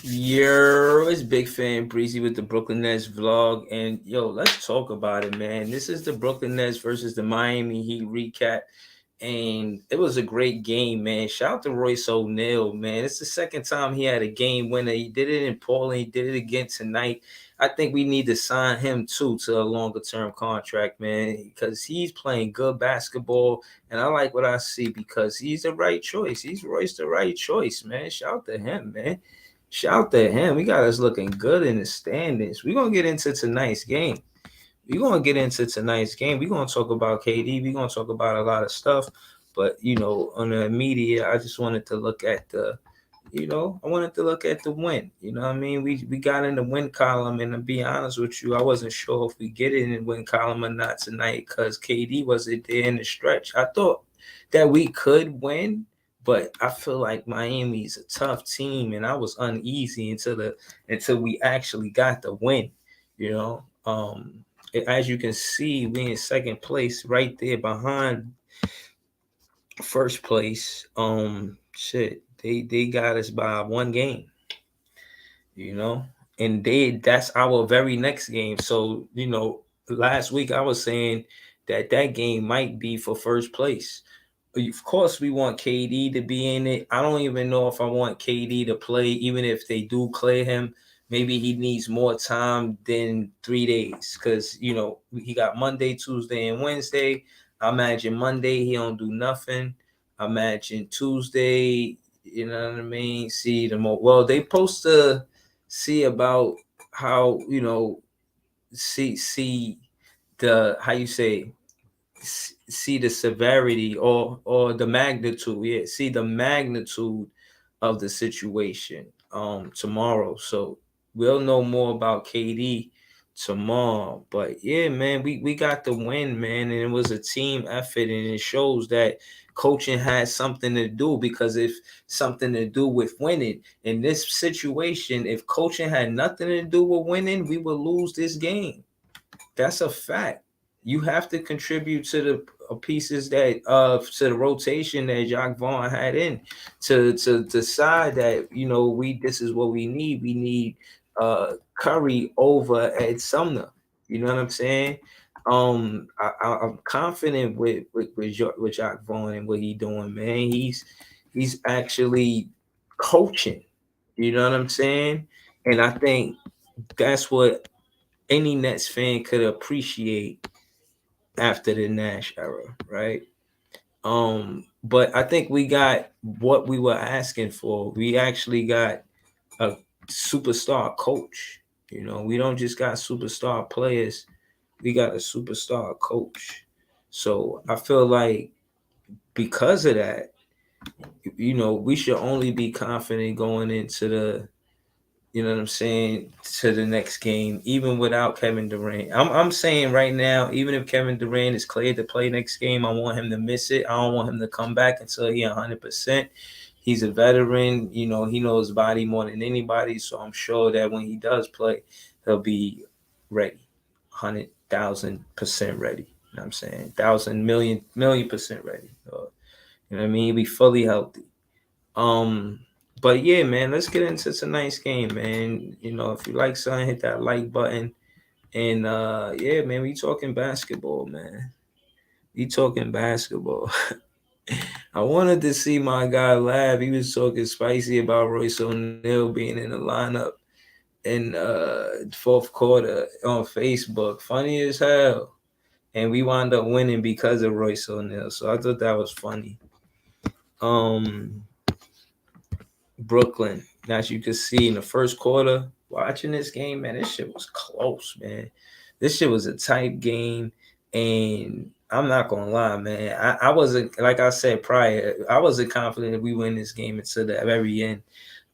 Yo, it's Big Fan Breezy with the Brooklyn Nets vlog. And yo, let's talk about it, man. This is the Brooklyn Nets versus the Miami Heat recap. And it was a great game, man. Shout out to Royce O'Neal, man. It's the second time he had a game winner. He did it in Portland. He did it again tonight. I think we need to sign him too to a longer term contract, man, because he's playing good basketball. And I like what I see because he's the right choice. He's Royce the right choice, man. Shout out to him, man. Shout to him. We got us looking good in the standings. We're gonna get into tonight's game. We're gonna talk about KD. We're gonna talk about a lot of stuff. But on the media, I just wanted to look at I wanted to look at the win. You know what I mean? We got in the win column, and to be honest with you, I wasn't sure if we get it in the win column or not tonight because KD wasn't there in the stretch. I thought that we could win, but I feel like Miami's a tough team, and I was uneasy until we actually got the win. You know, as you can see, we in second place, right there behind first place. They got us by one game. You know, and that's our very next game. So last week I was saying that game might be for first place. Of course, we want KD to be in it. I don't even know if I want KD to play, even if they do clear him. Maybe he needs more time than 3 days because he got Monday, Tuesday, and Wednesday. I imagine Monday he don't do nothing. I imagine Tuesday, you know what I mean. See the more well they supposed to see about how see the how you say see the severity or the magnitude. Yeah, see the magnitude of the situation tomorrow. So we'll know more about KD tomorrow. But yeah, man, we got the win, man, and it was a team effort, and it shows that coaching has something to do because if something to do with winning in this situation, if coaching had nothing to do with winning, we would lose this game. That's a fact. You have to contribute to the pieces that to the rotation that Jacques Vaughn had in to decide that we this is what we need. We need Curry over Ed Sumner. You know what I'm saying? I'm confident with Jacques Vaughn and what he doing, man. He's actually coaching. You know what I'm saying? And I think that's what any Nets fan could appreciate after the Nash era, right? But I think we got what we were asking for. We actually got a superstar coach. We don't just got superstar players. We got a superstar coach. So I feel like because of that, we should only be confident going into the you know what I'm saying, to the next game, even without Kevin Durant. I'm saying right now, even if Kevin Durant is cleared to play next game, I want him to miss it. I don't want him to come back until he 100%. He's a veteran, he knows body more than anybody. So I'm sure that when he does play, he'll be ready, 100,000% ready. You know what I'm saying? Thousand million percent ready. You know what I mean? He'll be fully healthy. Um, but yeah, man, let's get into tonight's game, man. If you like something, hit that like button. And yeah, man, we talking basketball, man. We talking basketball. I wanted to see my guy laugh. He was talking spicy about Royce O'Neal being in the lineup in fourth quarter on Facebook. Funny as hell. And we wound up winning because of Royce O'Neal. So I thought that was funny. Um Brooklyn. As you can see in the first quarter, watching this game, man, this shit was close, man. This shit was a tight game, and I'm not gonna lie, man. I wasn't like I said prior. I wasn't confident that we win this game until the very end.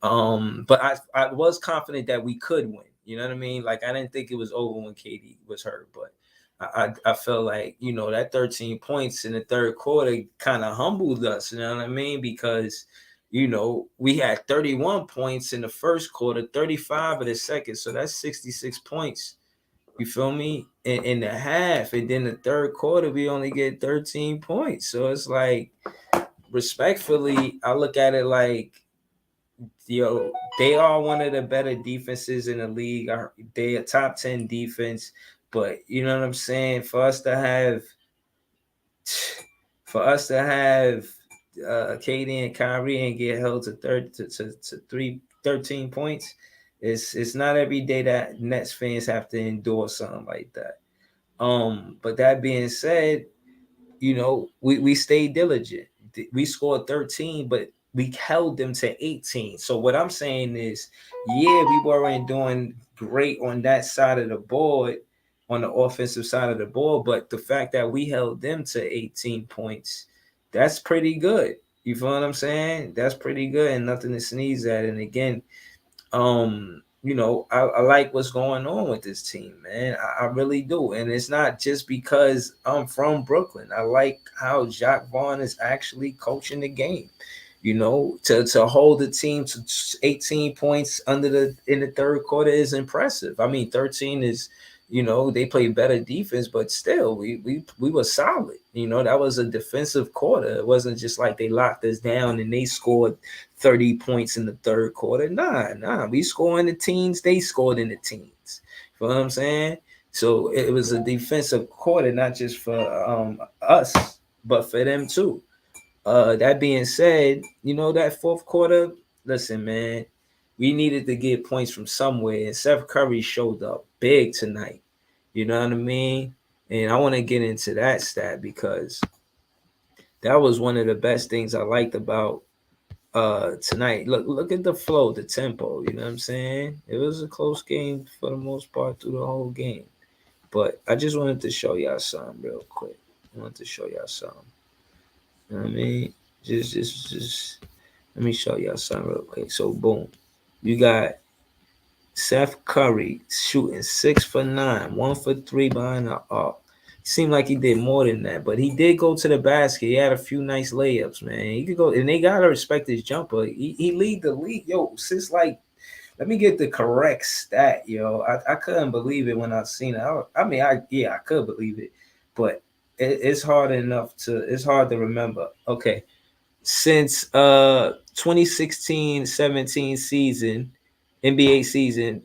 But I was confident that we could win. You know what I mean? Like I didn't think it was over when KD was hurt, but I felt like that 13 points in the third quarter kind of humbled us. You know what I mean? Because we had 31 points in the first quarter, 35 in the second. So that's 66 points. You feel me? In the half. And then the third quarter, we only get 13 points. So it's like, respectfully, I look at it like, they are one of the better defenses in the league. They a top 10 defense, but you know what I'm saying? For us to have KD and Kyrie and get held to 13 points, it's not every day that Nets fans have to endure something like that. But that being said, we stayed diligent. We scored 13, but we held them to 18. So what I'm saying is, yeah, we weren't doing great on that side of the board, on the offensive side of the ball, but the fact that we held them to 18 points, that's pretty good. You feel what I'm saying? That's pretty good and nothing to sneeze at. And again, I like what's going on with this team, man. I really do. And it's not just because I'm from Brooklyn. I like how Jacque Vaughn is actually coaching the game. To hold the team to 18 points in the third quarter is impressive. I mean, 13 is, they play better defense, but still we were solid. That was a defensive quarter. It wasn't just like they locked us down and they scored 30 points in the third quarter. Nah. We score in the teens, they scored in the teens. You know what I'm saying? So it was a defensive quarter, not just for us, but for them too. That being said, that fourth quarter, listen, man, we needed to get points from somewhere, and Seth Curry showed up big tonight. You know what I mean? And I want to get into that stat because that was one of the best things I liked about tonight. Look at the flow, the tempo, you know what I'm saying? It was a close game for the most part through the whole game. But I just wanted to show y'all something real quick. I wanted to show y'all something. You know what I mean? Just let me show y'all something real quick. So boom. You got Seth Curry shooting 6 for 9, 1 for 3 behind the arc. Seemed like he did more than that, but he did go to the basket. He had a few nice layups, man. He could go, and they gotta respect his jumper. He lead the league, yo. Since like, let me get the correct stat, yo. I couldn't believe it when I seen it. I could believe it, but it's hard to remember. Okay, since 2016-17 season, NBA season,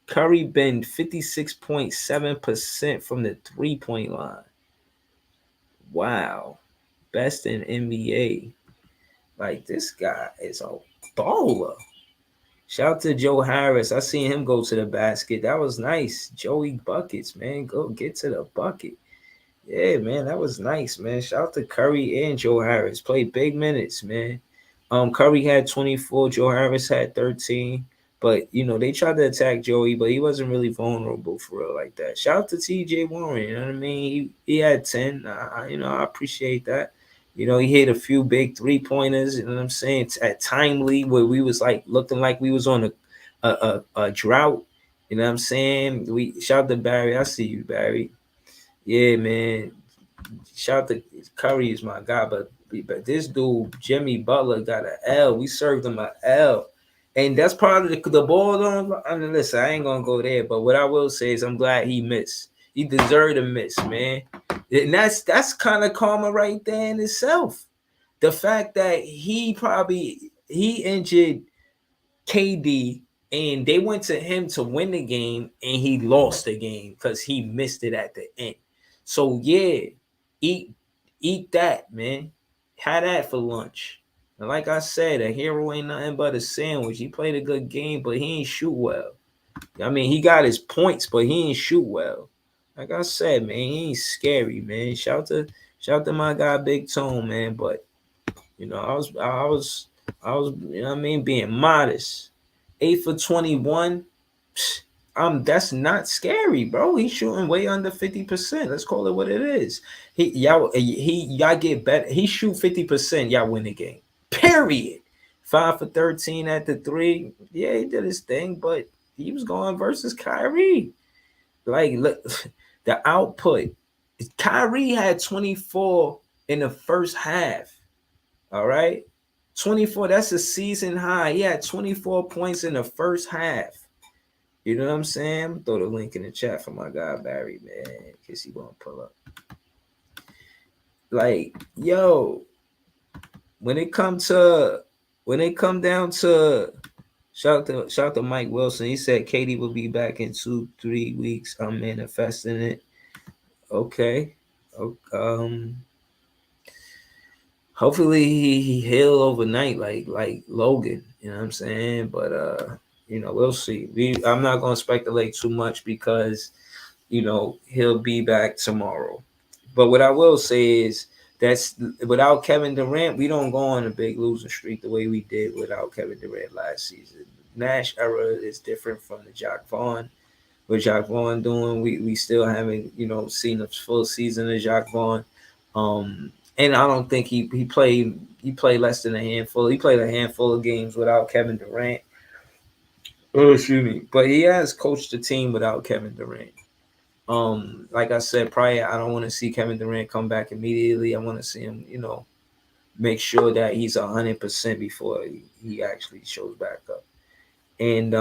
Curry been 56.7% from the 3-point line. Wow. Best in NBA. Like, this guy is a baller. Shout out to Joe Harris. I seen him go to the basket. That was nice. Joey buckets, man. Go get to the bucket. Yeah, man, that was nice, man. Shout out to Curry and Joe Harris. Played big minutes, man. Curry had 24, Joe Harris had 13. But they tried to attack Joey, but he wasn't really vulnerable for real like that. Shout out to TJ Warren, you know what I mean? He had 10. I appreciate that. He hit a few big 3-pointers, you know what I'm saying? At timely where we was like looking like we was on a drought. You know what I'm saying? We shout out to Barry. I see you, Barry. Yeah, man. Shout out to Curry is my guy, but this dude Jimmy Butler got an L. We served him an L, and that's part of the ball. Listen, I ain't gonna go there, but what I will say is I'm glad he missed. He deserved a miss, man, and that's kind of karma right there in itself. The fact that he injured KD and they went to him to win the game and he lost the game because he missed it at the end. So yeah, eat that, man. Have that for lunch. And like I said, a hero ain't nothing but a sandwich. He played a good game, but he ain't shoot well. I mean, he got his points, but he ain't shoot well. Like I said, man, he ain't scary, man. Shout to my guy Big Tone, man. But I was, being modest. 8 for 21. That's not scary, bro. He's shooting way under 50%. Let's call it what it is. Y'all get better. He shoot 50%, y'all win the game. Period. 5 for 13 at the 3. Yeah, he did his thing, but he was going versus Kyrie. Like, look, the output. Kyrie had 24 in the first half. All right. 24, that's a season high. He had 24 points in the first half. You know what I'm saying? I'm gonna throw the link in the chat for my guy Barry, man, in case he won't pull up. Like, yo, when it comes to when it come down to shout to Mike Wilson, he said Katie will be back in 2-3 weeks. I'm manifesting it. Okay. Hopefully he heal overnight like Logan. You know what I'm saying? But we'll see. I'm not gonna speculate too much because he'll be back tomorrow. But what I will say is that's without Kevin Durant, we don't go on a big losing streak the way we did without Kevin Durant last season. Nash era is different from the Jacque Vaughn. What Jacque Vaughn doing, we still haven't seen a full season of Jacque Vaughn. And I don't think he played less than a handful. He played a handful of games without Kevin Durant. Oh, excuse me. But he has coached the team without Kevin Durant. Like I said prior, I don't want to see Kevin Durant come back immediately. I want to see him, make sure that he's 100% before he actually shows back up. And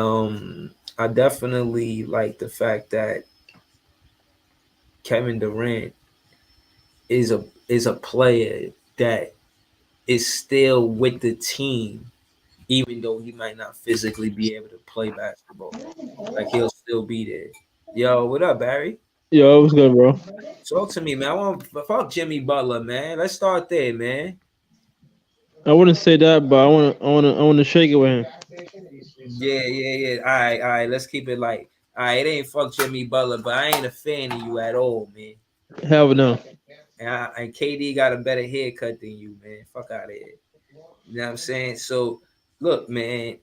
I definitely like the fact that Kevin Durant is a player that is still with the team, even though he might not physically be able to play basketball. Like he'll still be there. Yo, what up, Barry? Yo, what's good, bro? Talk to me, man. I want fuck Jimmy Butler, man. Let's start there, man. I wouldn't say that, but I want to shake it with him. Yeah. All right. Let's keep it light. All right, it ain't fuck Jimmy Butler, but I ain't a fan of you at all, man. Hell no. And KD got a better haircut than you, man. Fuck out of here. You know what I'm saying? So, look, man.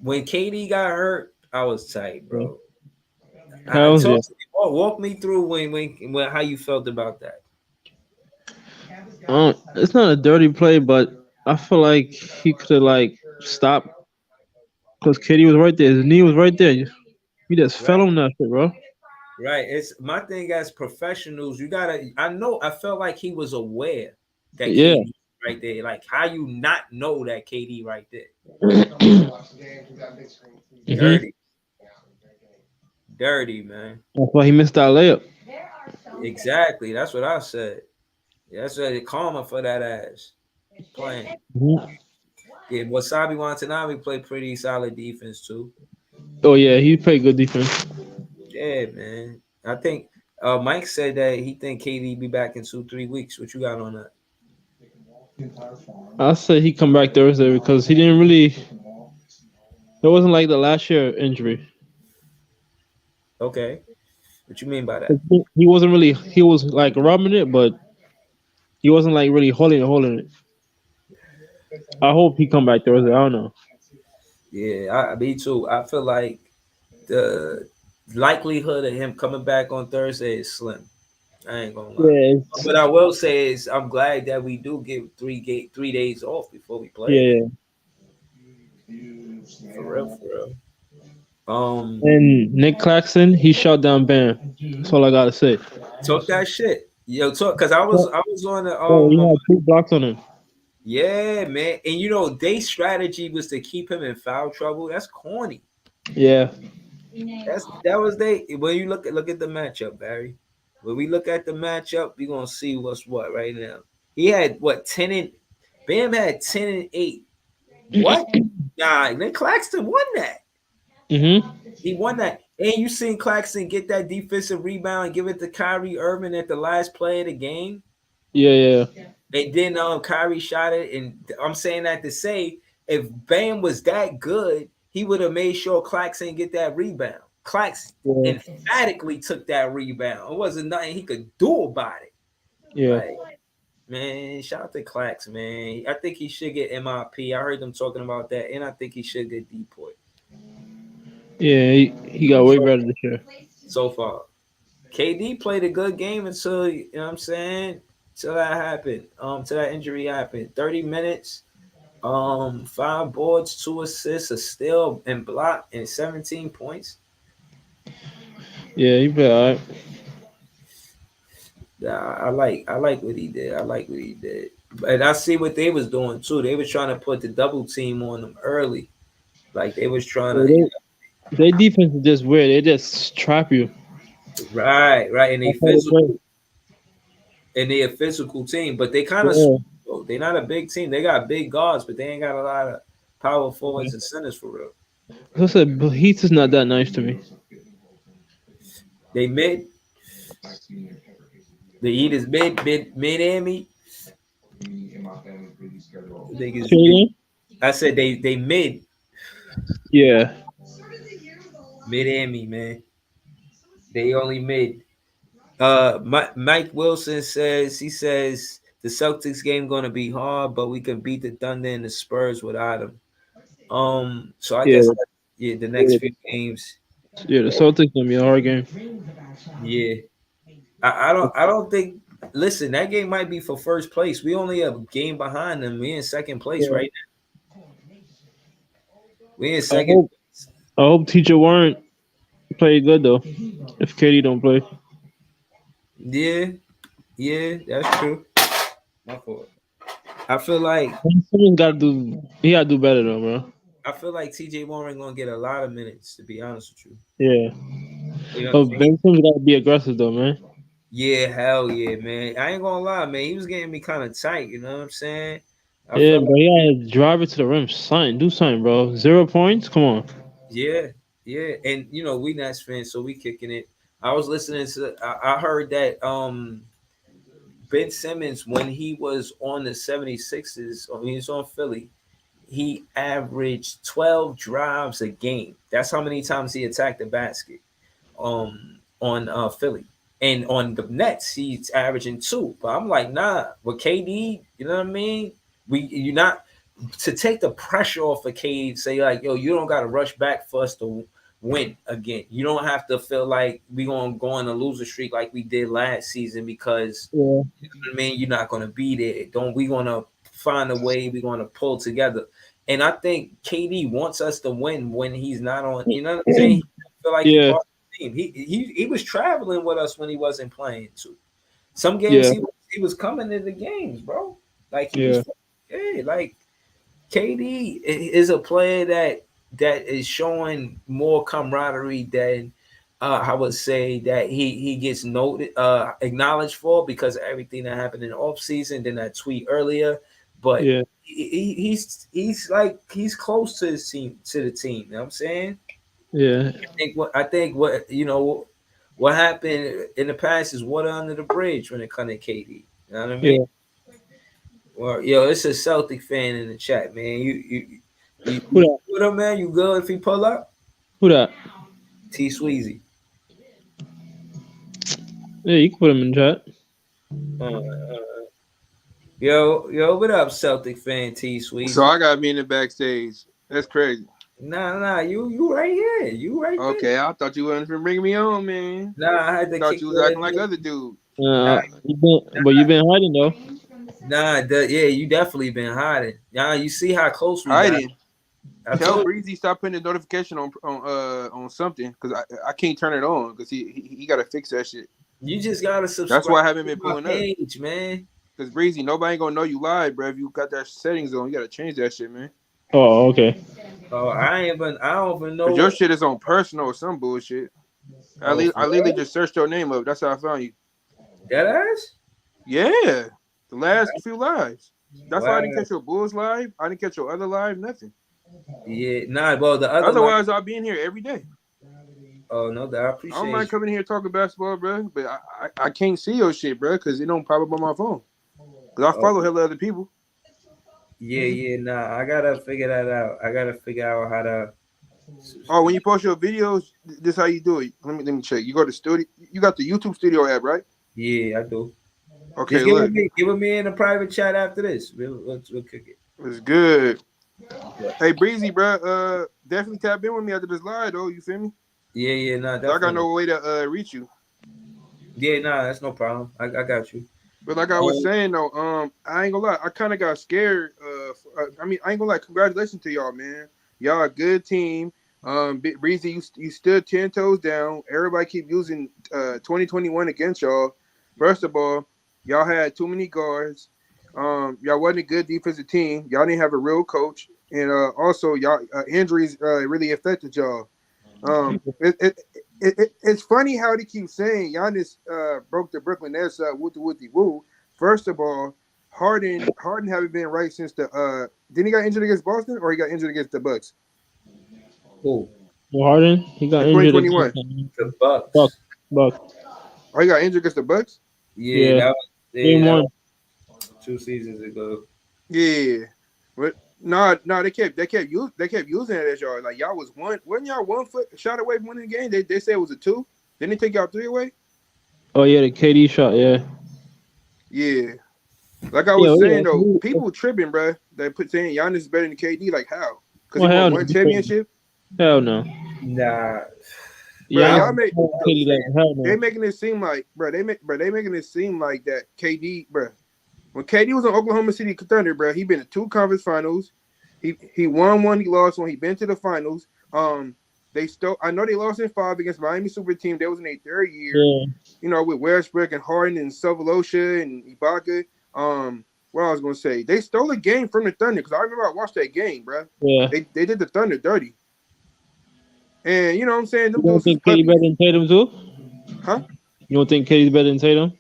When KD got hurt, I was tight, bro. Hell yeah. Walk me through when how you felt about that. It's not a dirty play, but I feel like he could have like stopped because KD was right there. His knee was right there. He just fell Right. on that shit, bro. Right. It's my thing as professionals. You gotta. I know. I felt like he was aware that Yeah. KD right there. Like how you not know that KD right there? Mhm. Dirty, dirty, man. That's why he missed that layup. Exactly. That's what I said. Yeah, that's what karma for that ass playing. Mhm. Yeah, Wasabi Watanabe played pretty solid defense too. Oh yeah, he played good defense. Yeah, man. I think Mike said that he think KD be back in 2-3 weeks. What you got on that? I say he come back Thursday because he didn't really. It wasn't like the last year injury. Okay. What you mean by that? He wasn't really. He was like rubbing it, but he wasn't like really holding it. I hope he come back Thursday. I don't know. Yeah, me too. I feel like the likelihood of him coming back on Thursday is slim. I ain't gonna lie. Yeah, What I will say is I'm glad that we do get 3 days off before we play. yeah. For real, for real. And Nick Claxton, he shut down Bam. That's all I gotta say. Talk that shit. Yo, talk because I was on the Oh, he had 2 blocks on him. yeah, man. And their strategy was to keep him in foul trouble. That's corny. Yeah. That was they when you look at the matchup, Barry. When we look at the matchup, we're gonna see what's what right now. He had what 10 and Bam had 10-8. What? Nah, then Claxton won that. Mhm. He won that. And you seen Claxton get that defensive rebound and give it to Kyrie Irving at the last play of the game. Yeah. And then Kyrie shot it. And I'm saying that to say if Bam was that good, he would have made sure Claxton get that rebound. Claxton Yeah. emphatically took that rebound. It wasn't nothing he could do about it. Yeah. Like, man, shout out to Clax, man. I think he should get MIP. I heard them talking about that, and I think he should get deported. Yeah. He got way better this year. So far, KD played a good game until you know what I'm saying. Till that happened. Till that injury happened. 30 minutes. 5 boards, 2 assists, a steal and block, and 17 points. Yeah, he played all right. Yeah, I like what he did. I like what he did. And I see what they was doing too. They was trying to put the double team on them early. Like they was trying Yeah, to their defense is just weird. They just trap you. right, and That's how they play. they a physical team, but they kind of Yeah. They're not a big team. They got big guards, but they ain't got a lot of power forwards and centers for real. I said, but Heat is not that nice to me. They mid. The Heat is mid. Say again? I said they mid Yeah. Miami, man. They only mid. Mike Wilson says the Celtics game gonna be hard, but we can beat the Thunder and the Spurs without them. So I Yeah. guess yeah, the next few games, Yeah, the Celtics gonna be a hard game. yeah. I don't think. Listen, that game might be for first place. We only have a game behind them. We in second place Yeah. right now. We in I second. hope I hope Teacher Warren play good though. If Katie don't play. Yeah, yeah, that's true. My fault. I feel like Someone he gotta do better though, bro. TJ Warren gonna get a lot of minutes, to be honest with you. Yeah. You know, But Ben Simmons gotta be aggressive though, man. yeah, hell yeah, man. I ain't gonna lie, man. He was getting me kind of tight, you know what I'm saying? I Yeah, felt bro. He gotta drive it to the rim. Something. Do something, bro. 0 points? Come on. yeah, yeah. And we Nets fans, so we kicking it. I was listening to I heard that Ben Simmons, when he was on the 76ers, or he was on Philly, he averaged 12 drives a game. That's how many times he attacked the basket on Philly. And on the Nets, he's averaging 2. But I'm like, nah, with KD, you know what I mean? You're not to take the pressure off of KD, say like, yo, you don't gotta rush back for us to win again. You don't have to feel like we gonna go on a loser streak like we did last season because Yeah. you know what I mean, you're not gonna be there. Don't we gonna find a way, we're gonna pull together. And I think KD wants us to win when he's not on, you know what I'm saying? He feel like Yeah. team. He was traveling with us when he wasn't playing too. Some games Yeah. he was coming to the games, bro. Like he Yeah. was, yeah, like KD is a player that is showing more camaraderie than I would say that he gets noted acknowledged for because of everything that happened in the offseason, then that tweet earlier. But Yeah. he's like he's close to his team to the team. You know what I'm saying? Yeah. I think what happened in the past is water under the bridge when it comes to KD. You know what I mean? Yeah. Well, yo, it's a Celtic fan in the chat, man. You Who that? what up, man? You good if he pull up? Who that? T Sweezy. Yeah, you can put him in chat. Yo, what up, Celtic fan T Sweezy? So I got me in the backstage. That's crazy. Nah, you right here. You right there. Okay, I thought you wasn't finna bring me on, man. Nah, I had to I thought kick you was your acting like ass. other dudes. You've been hiding though. Nah, yeah, you definitely been hiding. Nah, you see how close we got. Hiding. I Tell told you. Breezy stop putting a notification on something because I can't turn it on because he got to fix that shit. You just gotta subscribe. That's why I haven't been to my pulling up. page, man. Because Breezy, nobody ain't gonna know you live, bro. If you got that settings on, you gotta change that shit, man. Oh, okay. Oh, I don't even know. Cause your shit is on personal or some bullshit. I Oh, literally just searched your name up. That's how I found you. That ass? Yeah, the last few lives. That's why I didn't Wow. catch your Bulls live. I didn't catch your other live. Nothing. Yeah, nah, well the other Otherwise, I'll be in here every day. oh no, that I I appreciate don't mind you. coming here talking basketball, bro. But I can't see your shit, bro, because it don't pop up on my phone. Cause I follow hella other people. Yeah, nah, I gotta figure that out. I gotta figure out how to Oh, when you post your videos, this how you do it. Let me check. You go to studio. You got the YouTube Studio app, right? yeah, I do. Okay, Just look, give it me in a private chat after this. We'll kick it. it's good. Hey, Breezy, bro. Definitely tap in with me after this live, though. You feel me? Yeah, nah, I definitely. got no way to reach you. Yeah, nah, that's no problem. I got you. But like I was saying though, I ain't gonna lie, I kind of got scared. I mean, I ain't gonna lie. Congratulations to y'all, man. Y'all a good team. Breezy, you stood 10 toes down. Everybody keep using 2021 against y'all. First of all, y'all had too many guards. Y'all wasn't a good defensive team. Y'all didn't have a real coach, and also y'all injuries really affected y'all. It's funny how they keep saying Giannis broke the Brooklyn Nets up, woo. First of all, Harden haven't been right since the didn't he got injured against Boston or he got injured against the Bucks? Who? Well, Harden, he got In injured 2021. against The Bucks. Bucks. Oh, he got injured against the Bucks? Yeah, Yeah. that was, Game that one. was 2 seasons ago. Yeah. But no, they kept using it as y'all. Like y'all wasn't y'all 1 foot shot away from winning the game? They said it was a 2. Didn't they take y'all 3 away? Oh yeah, the KD shot. Yeah. Yeah. Like I was Yeah, saying yeah. though, people tripping, bro. They put saying Giannis is better than KD. Like how? Because Well, he hell won no. one championship. Hell no. Nah. Yeah, y'all make- KD like hell They no. making it seem like, they making it seem like that KD, bro. When KD was on Oklahoma City Thunder, bro, he been to 2 conference finals. He won 1, he lost 1. He been to the finals. I know they lost in 5 against Miami Super Team. They was in their 3rd year. Yeah. You know, with Westbrook and Harden and Sevolosha and Ibaka. What I was gonna say, they stole a game from the Thunder because I remember I watched that game, bro. Yeah. They did the Thunder dirty. And you know what I'm saying? Them You don't dudes was think KD puppies. better than Tatum too? Huh? You don't think KD's better than Tatum?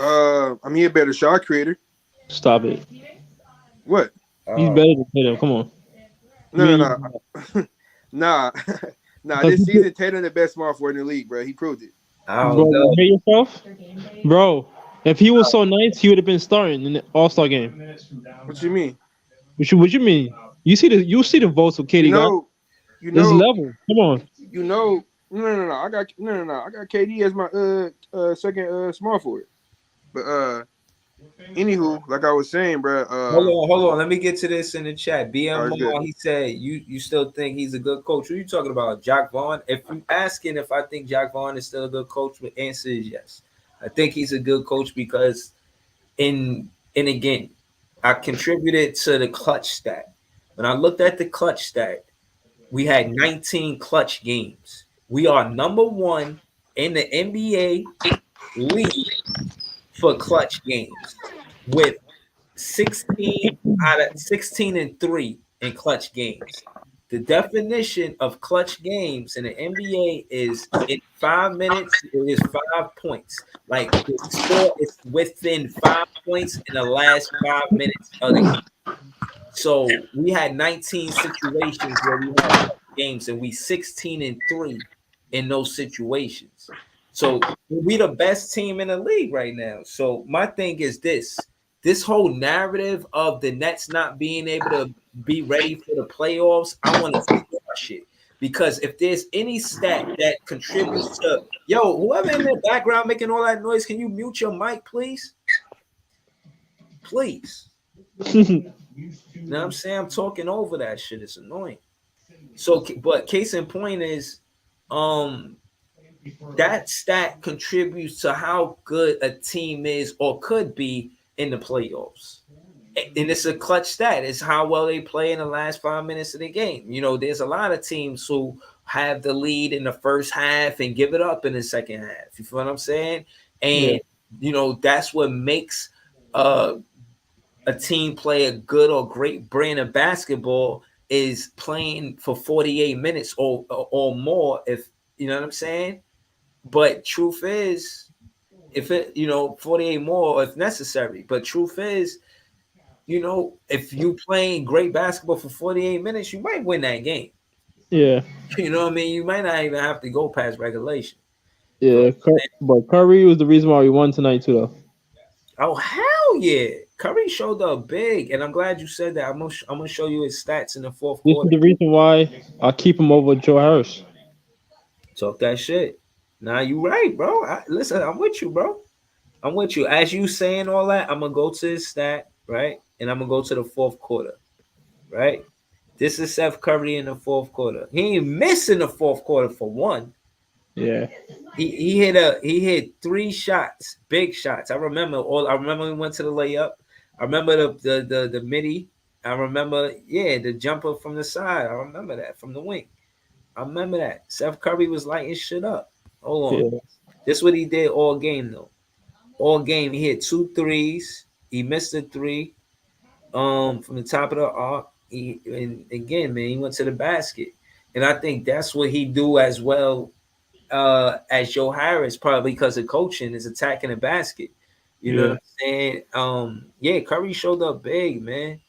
I mean, he a better shot creator. Stop it. What? He's better than Tatum. Come on. Nah. This season, Tatum the best small forward in the league, bro. He proved it. I don't Bro, know. you hear yourself? Bro, if he was so nice, he would have been starting in the All-Star game. What you mean? What you mean? You see the votes with KD You got. know, This level. Come on. you know. No. I got KD as my second small forward. But anywho, like I was saying, bro. Hold on. Let me get to this in the chat. BM Alright, Moore, good. he said, you still think he's a good coach. Who are you talking about? Jack Vaughn? If you asking if I think Jack Vaughn is still a good coach, the answer is yes. I think he's a good coach because and again, I contributed to the clutch stat. When I looked at the clutch stat, we had 19 clutch games. We are number 1 in the NBA league for clutch games with 16 out of 16 and 3 in clutch games. The definition of clutch games in the NBA is in 5 minutes, it is 5 points. Like the score is within 5 points in the last 5 minutes of the game. So we had 19 situations where we had games and we 16 and 3 in those situations. So we the best team in the league right now. So my thing is this whole narrative of the Nets not being able to be ready for the playoffs, I want to squash it. Because if there's any stat that contributes to, whoever in the background making all that noise, can you mute your mic, please? Please. You know what I'm saying? I'm talking over that shit. It's annoying. So, but case in point is, that stat contributes to how good a team is or could be in the playoffs. And it's a clutch stat. It's how well they play in the last 5 minutes of the game. You know, there's a lot of teams who have the lead in the first half and give it up in the second half. You feel what I'm saying? And, you know, that's what makes a team play a good or great brand of basketball is playing for 48 minutes or more, if you know what I'm saying. But truth is, if it, 48 more if necessary. But truth is, if you playing great basketball for 48 minutes, you might win that game. Yeah. You know what I mean? You might not even have to go past regulation. Yeah, but Curry was the reason why we won tonight too, though. Oh hell yeah! Curry showed up big, and I'm glad you said that. I'm gonna show you his stats in the fourth This quarter. is the reason why I keep him over Joe Harris. Talk that shit. Nah, you right, bro. Listen, I'm with you, bro. I'm with you. As you saying all that, I'm gonna go to his stat, right? And I'm gonna go to the fourth quarter, right? This is Seth Curry in the fourth quarter. He ain't missing the fourth quarter for one. Yeah. He hit 3 shots, big shots. I remember we went to the layup. I remember the midi. I remember, the jumper from the side. I remember that from the wing. I remember that. Seth Curry was lighting shit up. Hold on. Yeah. This is what he did all game though. All game he hit 2 threes. He missed a 3 from the top of the arc. And again, man, he went to the basket. And I think that's what he do as well as Joe Harris, probably because of coaching, is attacking the basket. You know what I'm saying? Yeah, Curry showed up big, man.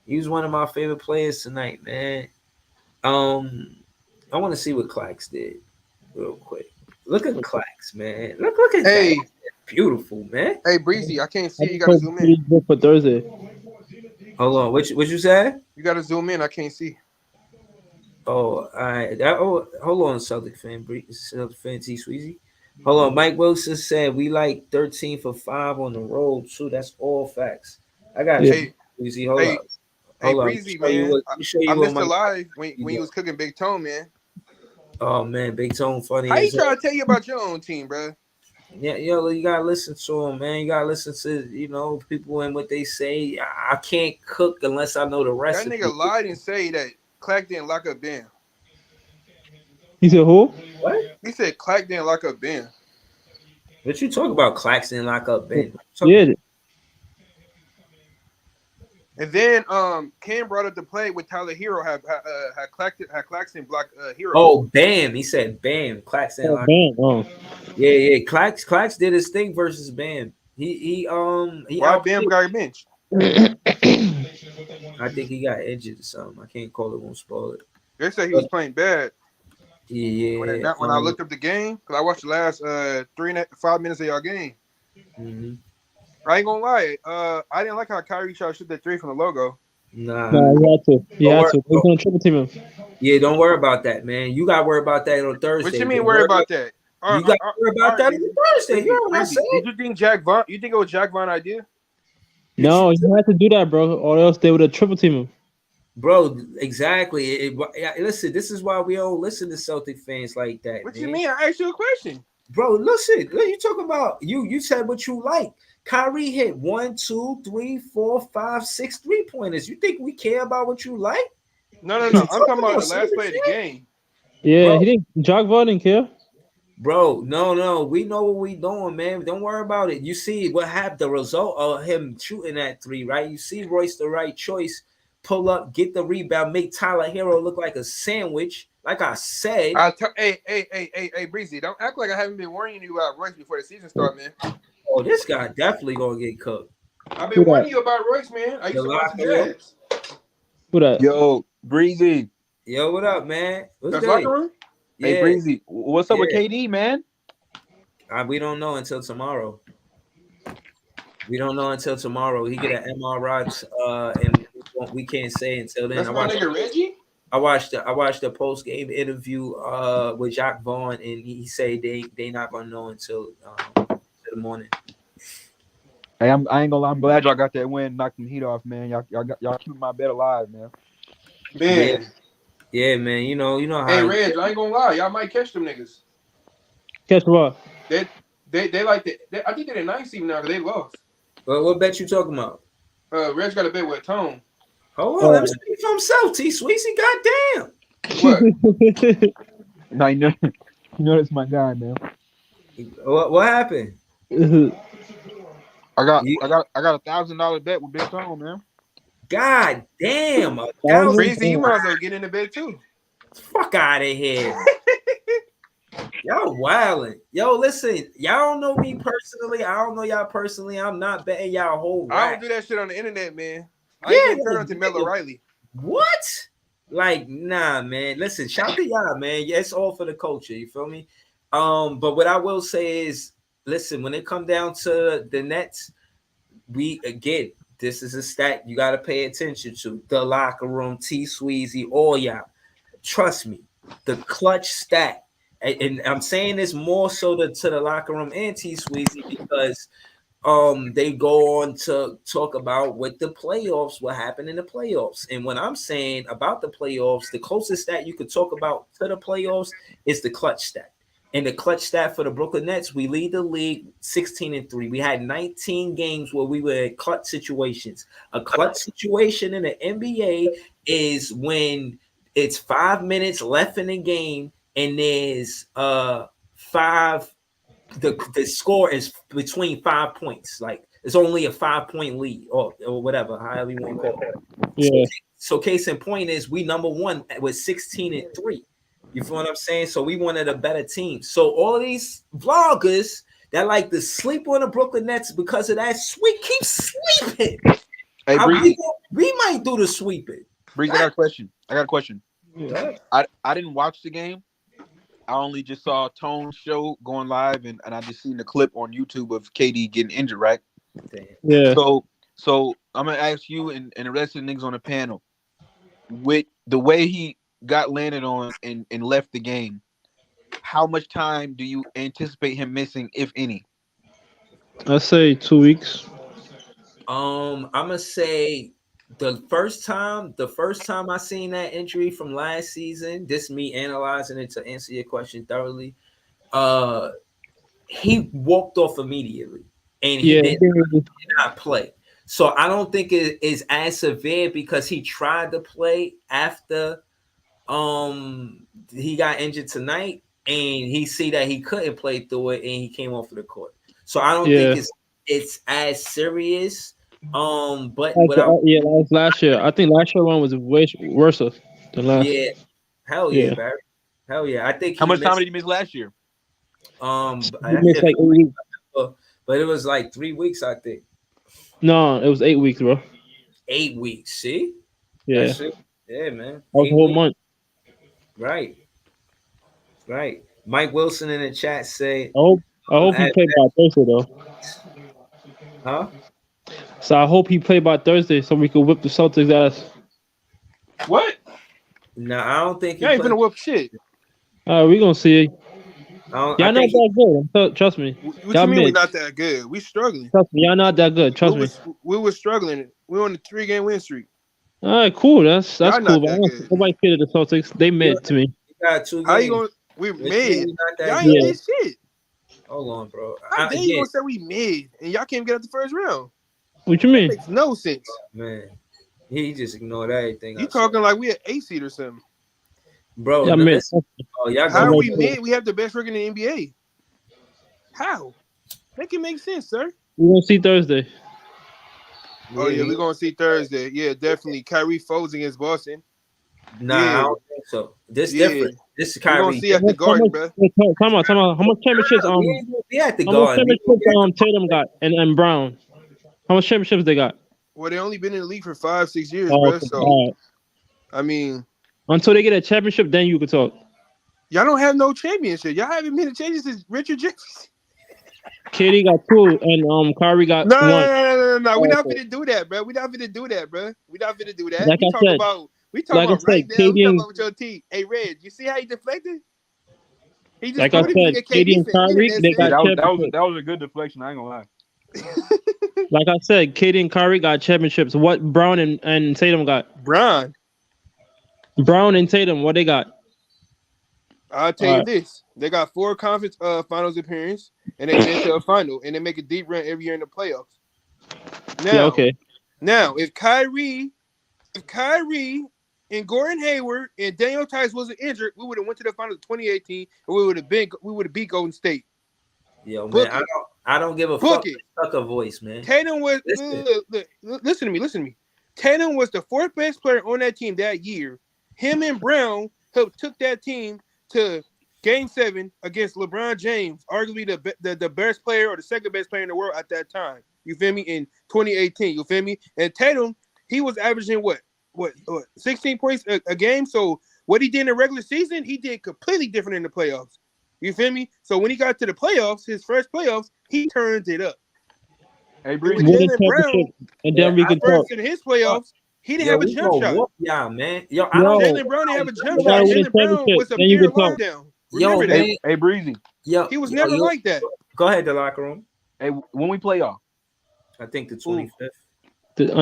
He was one of my favorite players tonight, man. I want to see what Clax did real quick. Look at Clax, man. Look at that. Hey, Beautiful, man. hey, Breezy, I can't see I you. You just gotta hope zoom in. he's good for Thursday. Hold on. What you said? You gotta zoom in. I can't see. Oh, all right. Hold on, Celtic fan, Celtic fan T Sweezy. Hold on. Mike Wilson said we like 13 for 5 on the road too. That's all facts. I got Yeah. you, Sweezy. Hold Hey, up. hey, Hold on. Breezy, man. Let me show I you what missed the Mike. live when you was cooking Big Tone, man. Oh man, Big Tone funny How you as hell. trying to tell you about your own team, bro? Yeah, you gotta listen to them, man. You gotta listen to people and what they say. I can't cook unless I know the That recipe. nigga lied and say that Clack didn't lock up Ben. He said who? What? He said Clack didn't lock up Ben. What you talk about? Claxton lock up Ben? Yeah. And then Ken brought up the play with Tyler Hero had Claxton blocked Hero. Oh, Bam. He said Bam. Claxton Oh, lock. man. Oh. Yeah. Clax did his thing versus Bam. He Why Bam got benched? I think he got injured or something. I can't call it. Won't spoil it. They said he was playing bad. Yeah. When I looked up the game, because I watched the last 5 minutes of y'all game. Mm-hmm. I ain't gonna lie. I didn't like how Kyrie tried to shoot that three from the logo. Nah. No, you had to. You Don't had worry- to. We're going to triple team him. Yeah, don't worry about that, man. You got to worry about that on Thursday. What you mean Don't worry about that? You got to worry about that on Thursday. You know what I'm saying? Did you think Jack Vaughn? You think it was Jack Vaughn idea? No, you had to do that, bro, or else they would have triple team him. Bro, exactly. Listen, this is why we don't listen to Celtic fans like that. What man. you mean? I asked you a question. Bro, listen. You talking about you said what you like. Kyrie hit 1, 2, 3, 4, 5, 6 3-pointers. You think we care about what you like? No. I'm talking about the last play of the game. Yeah, Bro. he didn't. Jock Vaughn didn't care. Bro, no. We know what we doing, man. Don't worry about it. You see what happened, the result of him shooting that 3, right? You see Royce the right choice. Pull up, get the rebound, make Tyler Hero look like a sandwich. Like I said. Hey, Breezy, don't act like I haven't been warning you about Royce before the season start, man. Oh, this guy definitely gonna get cooked. I've been warning you about Royce, man. I used to watch the Jazz. Who that? Yo, Breezy. Yo, what up, man? What's That's good? locker room? Yeah. Hey, Breezy. What's up with Yeah. KD, man? We don't know until tomorrow. We don't know until tomorrow. He get an MRI, and we can't say until then. That's my nigga Reggie. I watched the post game interview with Jacques Vaughn, and he said they not gonna know until the morning. Hey, I ain't gonna lie. I'm glad y'all got that win, knocked some heat off, man. Y'all keeping my bet alive, man. Man. Yeah, man. You know how. Hey, Reg, I ain't gonna lie. Y'all might catch them niggas. Catch what? They like that. I think they're the 9th seed now because they lost. What bet you talking about? Reg got a bet with Tone. Hold on, let me speak for himself. T Sweezy, goddamn. What? No, you know that's my guy, man. What happened? I got $1,000 bet with Big Tone, man. God damn. Breezy, you might as well get in the bed too. Fuck out of here. Y'all wildin'. Yo, listen, y'all don't know me personally. I don't know y'all personally. I'm not betting y'all whole I rack. don't do that shit on the internet, man. I ain't getting turned on to Mel O'Reilly. What? Like, nah, man. Listen, shout to y'all, man. Yeah, it's all for the culture. You feel me? But what I will say is, listen, when it come down to the Nets, this is a stat you got to pay attention to. The locker room, T Sweezy, all y'all. Trust me, the clutch stat. And I'm saying this more so to the locker room and T Sweezy because they go on to talk about what happened in the playoffs. And when I'm saying about the playoffs, the closest stat you could talk about to the playoffs is the clutch stat. And the clutch stat for the Brooklyn Nets, we lead the league 16-3. We had 19 games where we were in clutch situations. A clutch situation in the NBA is when it's 5 minutes left in the game and there's five. The score is between 5 points. Like it's only a 5-point lead or whatever, however you want to call it. Yeah. So case in point is we number one with 16-3. You feel what I'm saying? So we one of the better teams. So all of these vloggers that like to sleep on the Brooklyn Nets because of that sweep. Keep sleeping. Hey, Breezy, We might do the sweeping. Breezy, I got a question. Yeah. I didn't watch the game. I only just saw Tone's show going live, and I just seen the clip on YouTube of KD getting injured, right? Damn. Yeah. So I'm gonna ask you and the rest of the niggas on the panel, with the way he got landed on and left the game, how much time do you anticipate him missing, if any? I say 2 weeks. I'm gonna say the first time I seen that injury from last season, this me analyzing it to answer your question thoroughly. He walked off immediately and he Yeah. did not play. So I don't think it is as severe because he tried to play after he got injured tonight and he see that he couldn't play through it and he came off of the court. So I don't think it's as serious. But last year. I think last year one was way worse than last. Yeah, hell yeah, Barry. Hell yeah. I think how much time did he miss last year? He missed like 8 weeks. But it was like 3 weeks, I think. No, it was 8 weeks, bro. 8 weeks. See? Yeah. That's it. Yeah, man. That was a whole month. Right. Mike Wilson in the chat say, I hope he played by Thursday though. Huh? So I hope he played by Thursday so we could whip the Celtics ass. What? No, I don't think you ain't gonna whip shit. We gonna see. Y'all not that good. Trust me. What you mean we're not that good? We struggling. Trust me, y'all not that good. Trust me. We were struggling. We're on the 3-game win streak. All right, cool. That's cool. That nobody cared of the Celtics. They mid to me. Got 2 games. How you going? We're mid. Y'all ain't mid shit. Hold on, bro. How dare you gonna say we mid and y'all can't get out the first round? What you mean? That makes no sense. Man, he just ignored everything. You talking like we an 8 seed or something, bro? Y'all mid. How are we mid? We have the best record in the NBA. How? That can make sense, sir. We're gonna see Thursday. Oh yeah, we're gonna see Thursday. Yeah, definitely. Kyrie Foles against Boston. Nah, I don't think so. This different. This is Kyrie. We're gonna see at the Garden, bro. Come on. How much championships? We at the how Garden. much championships Tatum got and Brown? How much championships they got? Well, they only been in the league for 5-6 years, bro. So, I mean, until they get a championship, then you could talk. Y'all don't have no championship. Y'all haven't been in changes since Richard Jefferson. KD got 2 and Kyrie got 1. No. We're not gonna do that, bro. We're not gonna do that. Like I said, we talking about right now. We talking about your team. Hey, Red, you see how he deflected? He just like I said, KD and Kyrie, they got that was a good deflection. I ain't gonna lie. Like I said, KD and Kyrie got championships. What Brown and Tatum got? Brown and Tatum, what they got? I'll tell you this: they got 4 conference finals appearances, and they get to a final, and they make a deep run every year in the playoffs. Now, Now, if Kyrie and Gordon Hayward and Daniel Tice wasn't injured, we would have went to the finals of 2018, and we would have beat Golden State. Yo, man, I don't give a fuck. Sucker voice, man. Tatum was listen to me. Tatum was the 4th best player on that team that year. Him and Brown took that team to Game 7 against LeBron James, arguably the best player or the second best player in the world at that time. You feel me? In 2018, you feel me? And Tatum, he was averaging what 16 points a game. So what he did in the regular season, he did completely different in the playoffs. You feel me? So when he got to the playoffs, his first playoffs, he turned it up. Hey, Breezy. Brown, and then we can talk. In his playoffs, he didn't have a jump shot. Yeah, man. Yo, Jaylen Brown didn't have a jump shot. Jaylen Brown was a pure lockdown. Remember that? Hey, Breezy. Yo, he was never like that. Go ahead, the locker room. Hey, when we play y'all? I think the 25th.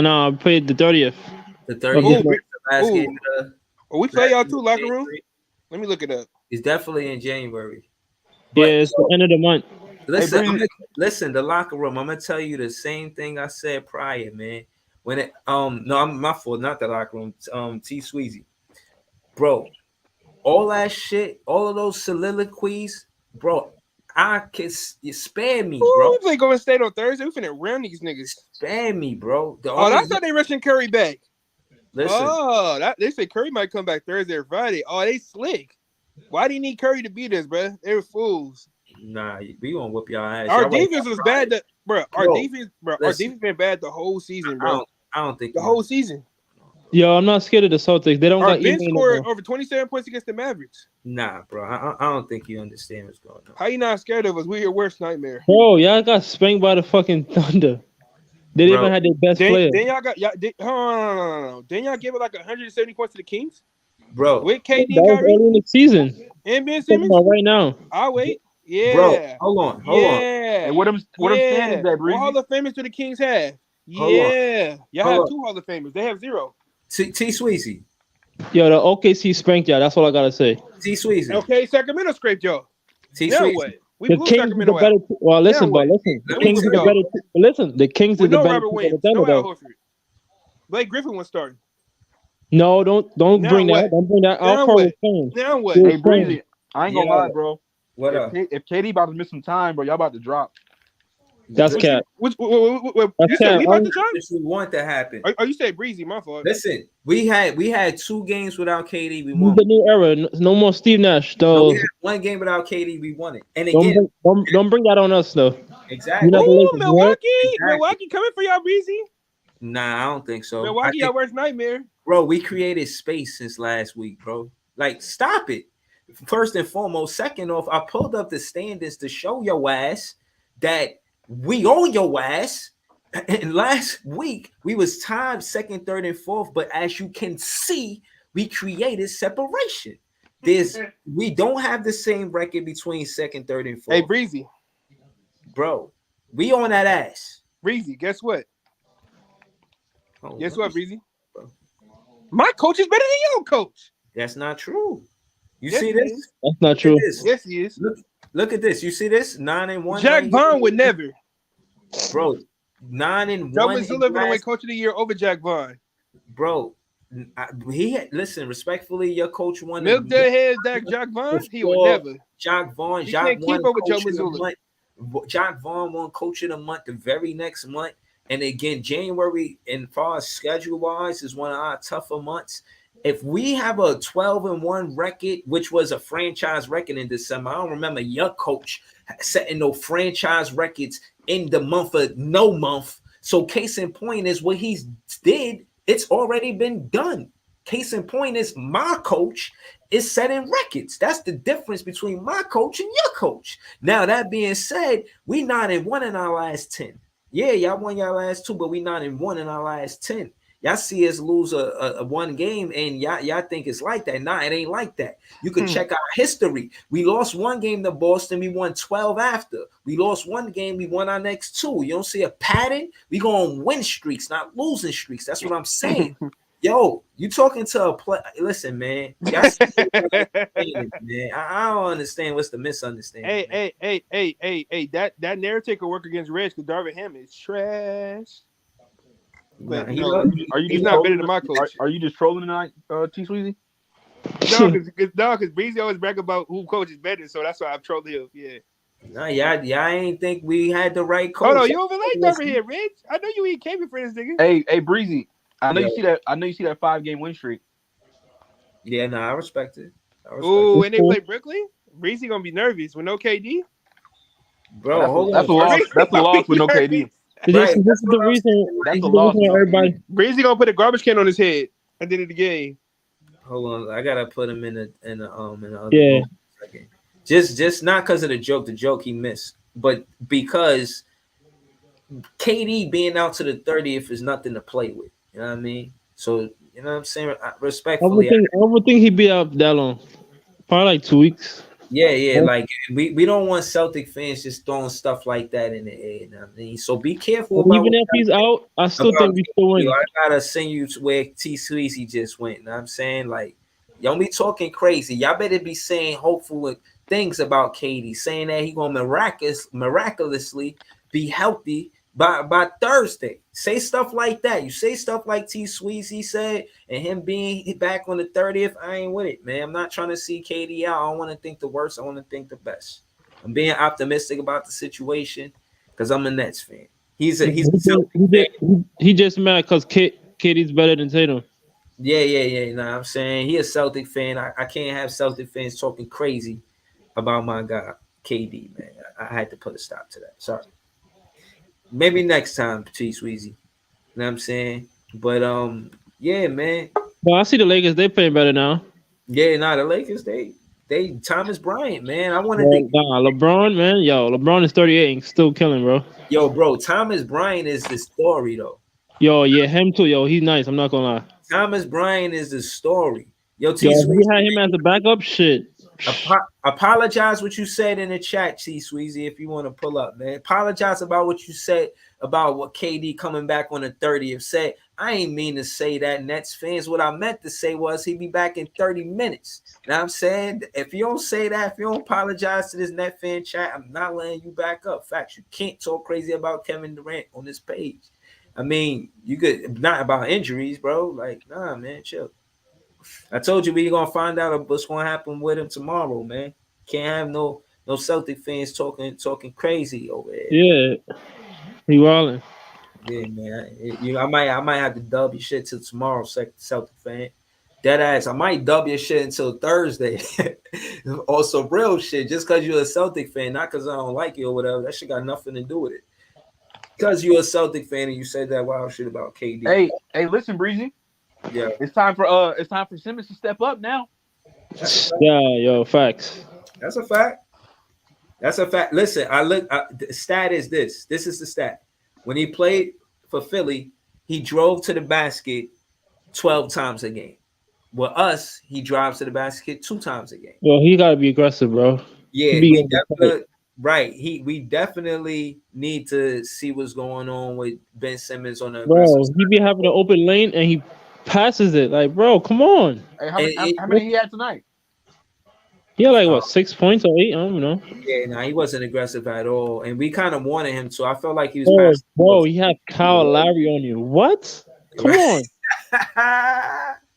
I played the 30th. The 30th. Last game we play y'all too, locker room? Let me look it up. It's definitely in January. Yeah, it's the end of the month. Listen, the locker room. I'm gonna tell you the same thing I said prior, man. When it no, I'm my fault, not the locker room. T Sweezy, bro, all that shit, all of those soliloquies, bro. You spare me, bro. We play Golden State on Thursday. We finna round these niggas. Spare me, bro. That's how they rushing Curry back. Listen. They say Curry might come back Thursday or Friday. Oh, they slick. Why do you need Curry to beat us, bro? They were fools. Nah, we gonna whoop y'all ass. Our Y'all right. defense was bad, bro. Our Bro, defense listen. been bad the whole season, I bro. don't think The you whole season. Yo, I'm not scared of the Celtics. They don't Our got bench Ime no scored more. over 27 points against the Mavericks. Nah, bro. I don't think you understand what's going on. How you not scared of us? We're your worst nightmare. Bro, y'all got spanked by the fucking Thunder. They didn't even have their best player. Then y'all got no. Then y'all gave it like 170 points to the Kings Bro, with That KD and was Kyrie early in the season. and Ben Talking Simmons. about right now. I'll wait. bro, Yeah. hold on. Yeah. And what I'm saying is that, What Breezy. Hall of Famers do the Kings have? Hold on. Yeah. Y'all Hold have on. 2 Hall of Famers. They have 0. T Sweezy. Yo, the OKC spanked y'all. That's all I gotta say. T Sweezy. Okay, Sacramento scraped y'all. T Now Sweezy. what? We The blew Kings is the Sacramento better. out. Well, listen, Now but what? listen. The Let me Kings is tell the you. better. Listen, the Kings With is the no better. Robert team Williams, than the no Thunder, Al though. Horford. Blake Griffin was starting. No, don't Now bring what? that. Don't bring that. Now Al what? was playing. Now what? He was Hey, Breezy, I ain't gonna Yeah. lie, bro. What up? If KD about to miss some time, bro, y'all about to drop. That's What cap. you That's said cap. we about to drop? What you want to happen? Oh, you said Breezy, my fault. Listen, we had 2 games without KD. We This won. is the new era. No more Steve Nash. No, Though. we had 1 game without KD. We won it. And Don't again, bring that on us though. exactly. You're not the Ooh, Lakers, right? Milwaukee. Milwaukee coming for y'all, Breezy. Nah, I don't think so. I Milwaukee, think, y'all worst nightmare. bro, we created space since last week, bro. Like, stop it. First and foremost. Second off, I pulled up the standings to show your ass that we own your ass. And last week we was tied 2nd, 3rd, and 4th, but as you can see, we created separation. We don't have the same record between 2nd, 3rd, and 4th. Hey, Breezy. Bro, we on that ass. Breezy, guess what? Oh, Guess what, Breezy? Bro. My coach is better than your coach. That's not true. You Yes, see he this? is. That's not Look at true. this. Yes, he is. Look at this. You see this? 9-1. Jack Vaughn would never. Bro, 9-1. Joe Mazzulla gonna win Coach of the Year over Jack Vaughn. Bro, listen, respectfully, your coach won. Milk that head, Jack Vaughn. He would never. Jack Vaughn. He Jack can't won keep up with Joe Coach of the Mazzulla. Month. Jack Vaughn won Coach of the Month the very next month. And again, January, and far as schedule wise, is one of our tougher months. If we have a 12-1 record, which was a franchise record in December, I don't remember your coach setting no franchise records in the month of no month. So case in point is what he's did. It's already been done. Case in point is my coach is setting records. That's the difference between my coach and your coach. Now, that being said, we 9-1 in our last 10. Yeah, y'all won y'all last 2, but we 9-1 in our last 10. Y'all see us lose a 1 game, and y'all think it's like that. Nah, it ain't like that. You can check our history. We lost 1 game to Boston. We won 12 after. We lost 1 game. We won our next 2. You don't see a pattern? We go on win streaks, not losing streaks. That's what I'm saying. Yo, you talking to a play? Listen, man. Y'all see man. I don't understand what's the misunderstanding. Hey. That narrative could work against Reg because Darvin Ham is trash. But Nah, he's not better than my coach. Are you just trolling tonight, T Sweezy? No, because Breezy always brag about who coach is better, so that's why I've trolled him. Yeah. Nah, y'all ain't think we had the right coach. Hold on, you overlaid over here, Reg. I know you eat came for this nigga. Hey, Breezy. I know you see that 5-game win streak. Yeah, I respect it. Ooh, when they play Brooklyn, Breezy gonna be nervous with no KD. Bro, hold That's a on. loss. That's a loss with no KD. This is the reason. That's This a is the loss. reason why everybody. Breezy gonna put a garbage can on his head at the end of the game. Hold on, I gotta put him in the other Yeah. room for a second. Just not because of the joke he missed, but because KD being out to the 30th is nothing to play with. You know what I mean? So you know what I'm saying? Respectfully, I don't think he'd be out that long. Probably like 2 weeks. yeah. Like we don't want Celtic fans just throwing stuff like that in the air. You know what I mean? So be careful But about even if he's out, I still think we still win. I gotta send you to where T Sweezy just went. You know what I'm saying? Like, y'all be talking crazy. Y'all better be saying hopeful things about KD, saying that he gonna miraculously be healthy by Thursday. Say stuff like that. You say stuff like T Sweezy said, and him being back on the 30th. I ain't with it, man. I'm not trying to see KD out. I don't want to think the worst. I want to think the best. I'm being optimistic about the situation because I'm a Nets fan. He just mad because KD's better than Tatum. Yeah. You know what I'm saying? He a Celtic fan. I can't have Celtic fans talking crazy about my guy. KD, man. I had to put a stop to that. Sorry. Maybe next time, T Sweezy. You know what I'm saying? But yeah, man. Well, I see the Lakers. They playing better now. Yeah, the Lakers, they Thomas Bryant, man. I wanted Well, to nah, LeBron, man, yo, LeBron is 38 and still killing, bro. yo, bro, Thomas Bryant is the story though. Yo, yeah, him too, yo, he's nice. I'm not gonna lie. Thomas Bryant is the story. Yo, T Yo, if Sweezy, we had him as a backup, shit. apologize what you said in the chat, T Sweezy, if you want to pull up, man. Apologize about what you said about what KD coming back on the 30th. Say, I ain't mean to say that, Nets fans. What I meant to say was he'd be back in 30 minutes. Now I'm saying, if you don't say that, if you don't apologize to this Net fan chat, I'm not letting you back up. Facts, you can't talk crazy about Kevin Durant on this page. I mean, you could not about injuries, bro. Like, nah, man, chill. I told you we gonna find out what's gonna happen with him tomorrow, man. Can't have no Celtic fans talking crazy over there. Yeah, he wildin'. Yeah, man. I might have to dub your shit till tomorrow, Celtic fan. Dead ass. I might dub your shit until Thursday. Or some real shit. Just because you're a Celtic fan, not because I don't like you or whatever. That shit got nothing to do with it. Because you're a Celtic fan and you said that wild shit about KD. Hey, listen, Breezy. Yeah. It's time for Simmons to step up now. Yeah, yo, facts. That's a fact. That's a fact. Listen, the stat is this. This is the stat. When he played for Philly, he drove to the basket 12 times a game. With us, he drives to the basket 2 times a game. Well, he gotta be aggressive, bro. Yeah, we definitely need to see what's going on with Ben Simmons on the Bro, aggressive side. he be having an open lane and he passes it. Like, bro, come on. Hey, how many he had tonight? He had like what 6 points or 8? I don't know. Yeah, no, he wasn't aggressive at all, and we kind of wanted him to. I felt like he was. Oh, passing bro, he had Kyle Lowry on you. What? Come on,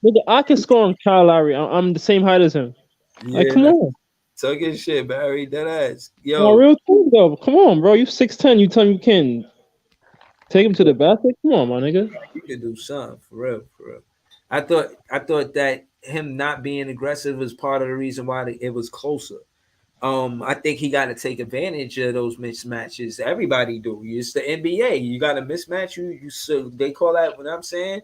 nigga, I can score on Kyle Lowry. I'm the same height as him. Like, come on. Talk your shit, Barry. That ass. Yo, No, real talk though. Come on, bro. You 6'10". You tell me you can take him to the basket? Come on, my nigga. you can do something for real. I thought that him not being aggressive was part of the reason why it was closer. I think he got to take advantage of those mismatches. Everybody do. It's the NBA. You got a mismatch. So they call that what I'm saying.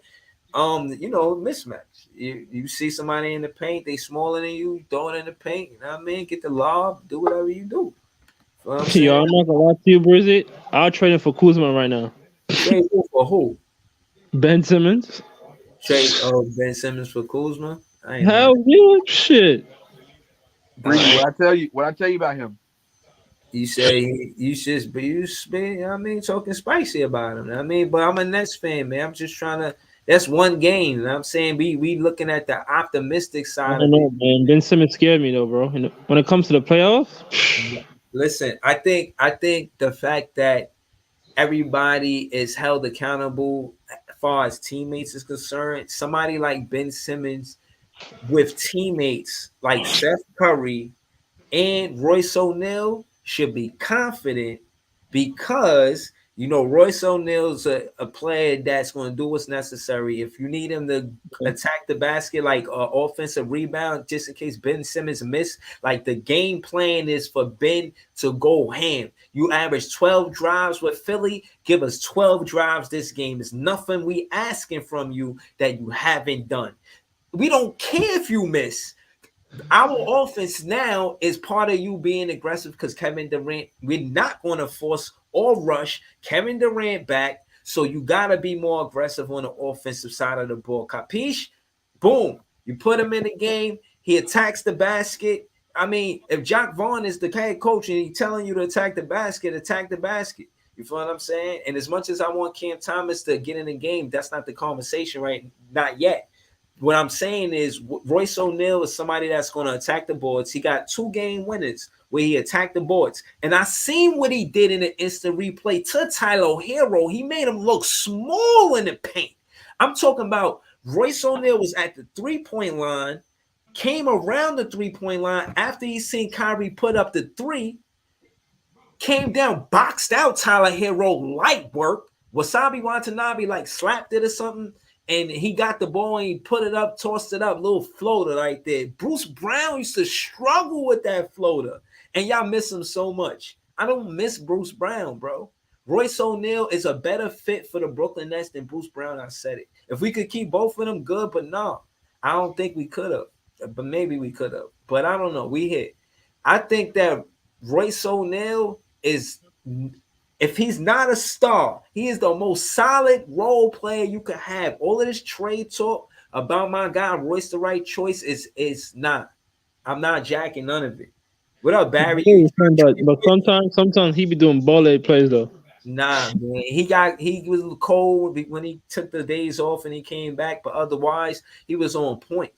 Mismatch. You see somebody in the paint, they smaller than you, throw it in the paint. You know what I mean? Get the lob, do whatever you do. You know what I'm saying? Yo, I'm not gonna lie to you, Brizzy. I'll trade him for Kuzma right now. Trade for who? Ben Simmons. Trade Ben Simmons for Kuzma. Hell yeah, shit. Breezy, what I tell you about him? You say you should be, I mean, talking spicy about him. I mean, but I'm a Nets fan, man. I'm just trying to. That's one game. I'm saying we looking at the optimistic side. I don't know, man. Ben Simmons scared me though, bro. And when it comes to the playoffs, listen, I think the fact that everybody is held accountable as far as teammates is concerned, somebody like Ben Simmons with teammates like Seth Curry and Royce O'Neal should be confident because Royce O'Neal's a player that's going to do what's necessary. If you need him to attack the basket, like offensive rebound, just in case Ben Simmons miss, like the game plan is for Ben to go ham. You average 12 drives with Philly, give us 12 drives this game. It's nothing we asking from you that you haven't done. We don't care if you miss. Our offense now is part of you being aggressive because Kevin Durant, we're not going to force or rush Kevin Durant back. So you got to be more aggressive on the offensive side of the ball. Capiche? Boom. You put him in the game. He attacks the basket. I mean, if Jacque Vaughn is the head coach and he's telling you to attack the basket. You feel what I'm saying? And as much as I want Cam Thomas to get in the game, that's not the conversation, right? Not yet. What I'm saying is Royce O'Neal is somebody that's going to attack the boards. He got 2 game winners where he attacked the boards. And I seen what he did in the instant replay to Tyler Hero. He made him look small in the paint. I'm talking about Royce O'Neal was at the 3-point line, came around the 3-point line after he seen Kyrie put up the 3, came down, boxed out Tyler Hero, light work. Wasabi Watanabe like slapped it or something. and he got the ball and he put it up, tossed it up, little floater right there. Bruce Brown used to struggle with that floater, and y'all miss him so much. I don't miss Bruce Brown, bro. Royce O'Neal is a better fit for the Brooklyn Nets than Bruce Brown. I said it. If we could keep both of them, good, but no, I don't think we could have. But maybe we could have. But I don't know. We hit. I think that Royce O'Neal is, if he's not a star, he is the most solid role player you could have. All of this trade talk about my guy Royce the right choice is not. I'm not jacking none of it. What up, Barry? But sometimes he be doing ball plays though. Nah, man. He was cold when he took the days off and he came back, but otherwise he was on point.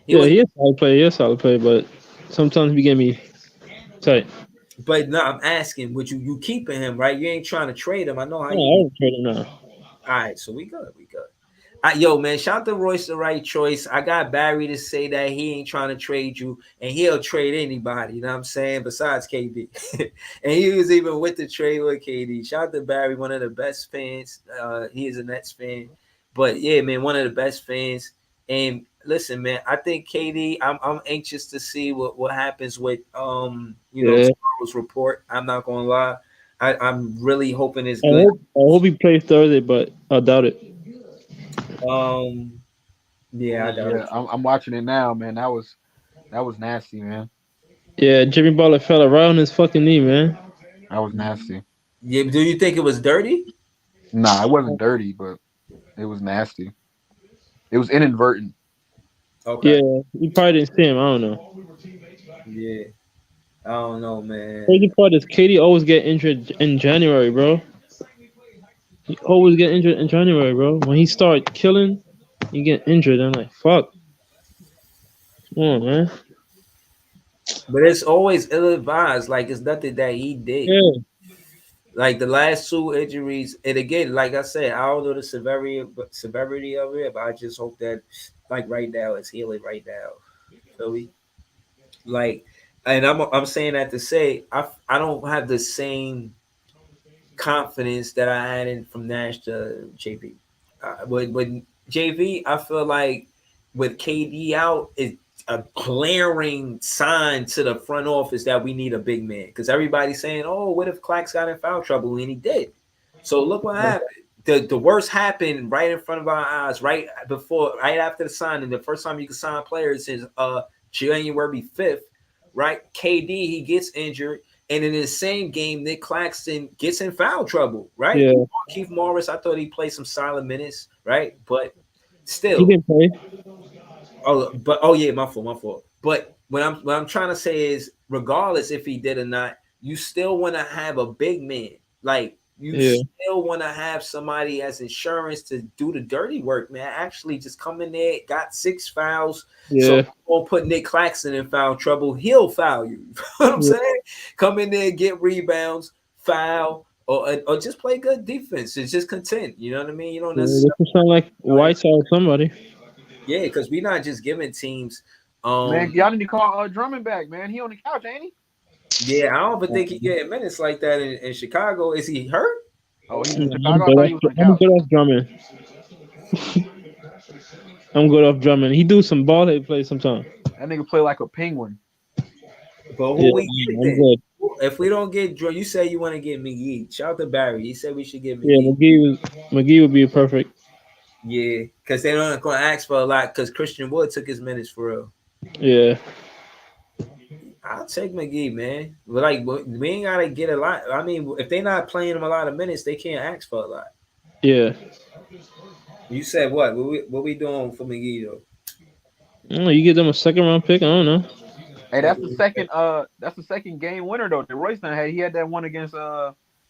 He is solid play, but sometimes he get me tight. But no, I'm asking, would you keeping him, right? You ain't trying to trade him. I know how I don't trade him now. All right, so we good. Yo, man, shout to Royce the right choice. I got Barry to say that he ain't trying to trade you, and he'll trade anybody, you know what I'm saying, besides KD. And he was even with the trade with KD. Shout out to Barry, one of the best fans. He is a Nets fan. But yeah, man, one of the best fans. And listen, man, I think KD, I'm anxious to see what happens with tomorrow's report. I'm not gonna lie. I'm really hoping it's good. I hope he plays Thursday, but I doubt it. I'm watching it now, man. That was nasty, man. Yeah, Jimmy Butler fell around his fucking knee, man. That was nasty. Yeah, do you think it was dirty? Nah, it wasn't dirty, but it was nasty. It was inadvertent. Okay. Yeah, you probably didn't see him. I don't know. Yeah, I don't know, man. Crazy part is KD always get injured in January, bro. He always get injured in January, bro. When he start killing, you get injured. I'm like, fuck. Come on, man. But it's always ill-advised. Like, it's nothing that he did. Yeah. Like, the last two injuries, and again, like I said, I don't know the severity of it, but I just hope that, like, right now, it's healing right now. So like, and I'm saying that to say, I don't have the same confidence that I had from Nash to JV. With JV, I feel like with KD out, it's a glaring sign to the front office that we need a big man, because everybody's saying, "Oh, what if Clax got in foul trouble?" And he did. So look what happened. The worst happened right in front of our eyes, right after the signing. The first time you can sign players is January 5th, right? KD, he gets injured. And in the same game, Nick Claxton gets in foul trouble, right? Yeah. Keith Morris, I thought he played some solid minutes, right? But still, he didn't play. My fault. But what I'm trying to say is, regardless if he did or not, you still want to have a big man. Like, you still want to have somebody as insurance to do the dirty work, man. Actually, just come in there, got 6 fouls. Yeah. So won't put Nick Claxton in foul trouble. He'll foul you. You know what I'm saying? Come in there, get rebounds, foul, or just play good defense. It's just content. You know what I mean? You don't necessarily sound like Whiteside or somebody. Yeah, because we're not just giving teams. Man, y'all need to call Drummond back, man. He on the couch, ain't he? Yeah, I don't even think he getting minutes like that in Chicago. Is he hurt? Oh, he's in Chicago. I'm good off Drummond. I'm good off Drummond. He do some ball head plays sometimes. That nigga play like a penguin. But who we get? If we don't get Drew, you say you want to get McGee. Shout out to Barry. He said we should get McGee. Yeah, McGee would be perfect. Yeah, because they're not going to ask for a lot, because Christian Wood took his minutes for real. Yeah. I'll take McGee, man. But like, we ain't gotta get a lot. I mean, if they're not playing him a lot of minutes, they can't ask for a lot. Yeah. You said what? What we doing for McGee though? You get them a 2nd round pick. I don't know. Hey, that's the second game winner though. The Royce had. He had that one against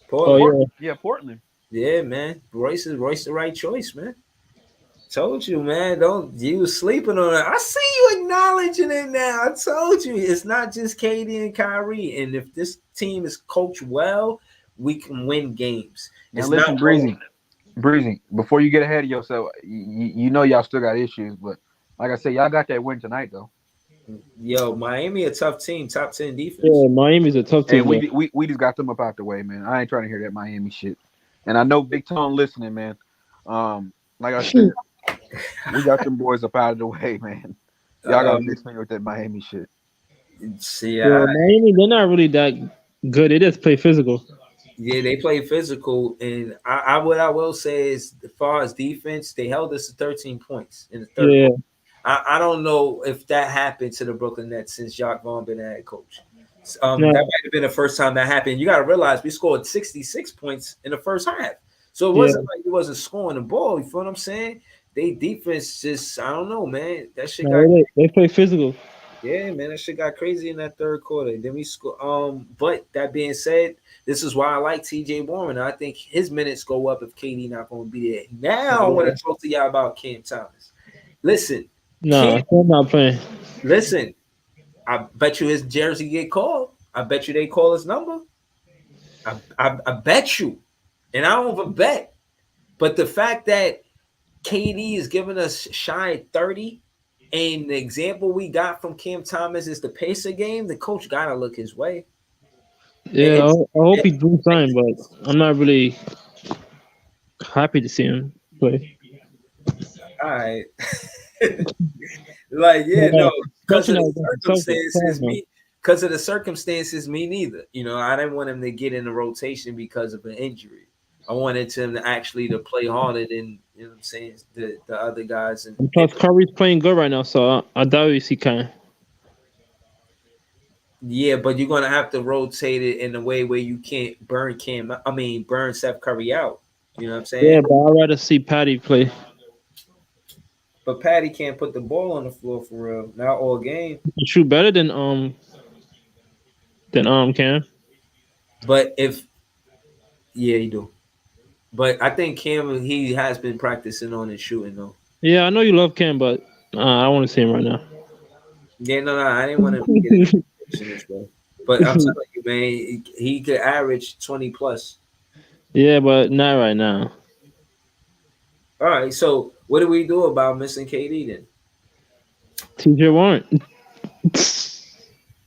Portland. Portland. Yeah, man. Royce the right choice, man. Told you, man. You was sleeping on it. I see you acknowledging it now. I told you, it's not just KD and Kyrie. And if this team is coached well, we can win games. Now listen, Breezy, before you get ahead of yourself, you know y'all still got issues, but like I said, y'all got that win tonight though. Yo, Miami a tough team, top 10 defense. Yeah, Miami's a tough team. Hey, we just got them up out the way, man. I ain't trying to hear that Miami shit. And I know Big Tone listening, man. Like I said, we got them boys up out of the way, man. Y'all got to Um, mix me with that Miami shit. See, Yeah, Miami, they're not really that good. They just play physical. yeah, they play physical, and I what I will say is, as far as defense, they held us to 13 points in the third Yeah, quarter. I don't know if that happened to the Brooklyn Nets since Jacques Vaughn been the head coach. That no, might have been the first time that happened. You got to realize we scored 66 points in the first half, so it yeah, wasn't like we wasn't scoring the ball. You feel what I'm saying? They defense just, I don't know, man. That shit got, no, they play physical. yeah, man, that shit got crazy in that third quarter. Then we score. But that being said, this is why I like T.J. Warren. I think his minutes go up if KD not going to be there. Now I want to talk to y'all about Cam Thomas. Listen, Nah, Cam, they're not playing. listen. I bet you his jersey get called. I bet you they call his number. I bet you, and I don't even bet. But the fact that KD is giving us shy at 30, and the example we got from Cam Thomas is the pacer game, the coach gotta look his way. Yeah, And, I hope he do something, but I'm not really happy to see him play. all right. Like, yeah, Yeah, no, because especially of now the against the Celtics. circumstances, me neither. You know, I didn't want him to get in the rotation because of an injury. I wanted him to actually to play harder than, you know what I'm saying, the other guys. And Plus, Curry's playing good right now, so I doubt he can. yeah, but you're gonna have to rotate it in a way where you can't burn Seth Curry out. You know what I'm saying? Yeah, but I'd rather see Patty play. But Patty can't put the ball on the floor for real, not all game. He can shoot better than Cam. But if yeah, he do. But I think Cam, he has been practicing on his shooting though. Yeah, I know you love Cam, but I don't want to see him right now. Yeah, no, I didn't want him to get in this way. But I'm telling you, man, he could average 20 plus. Yeah, but not right now. All right, so what do we do about missing KD then? TJ Warren.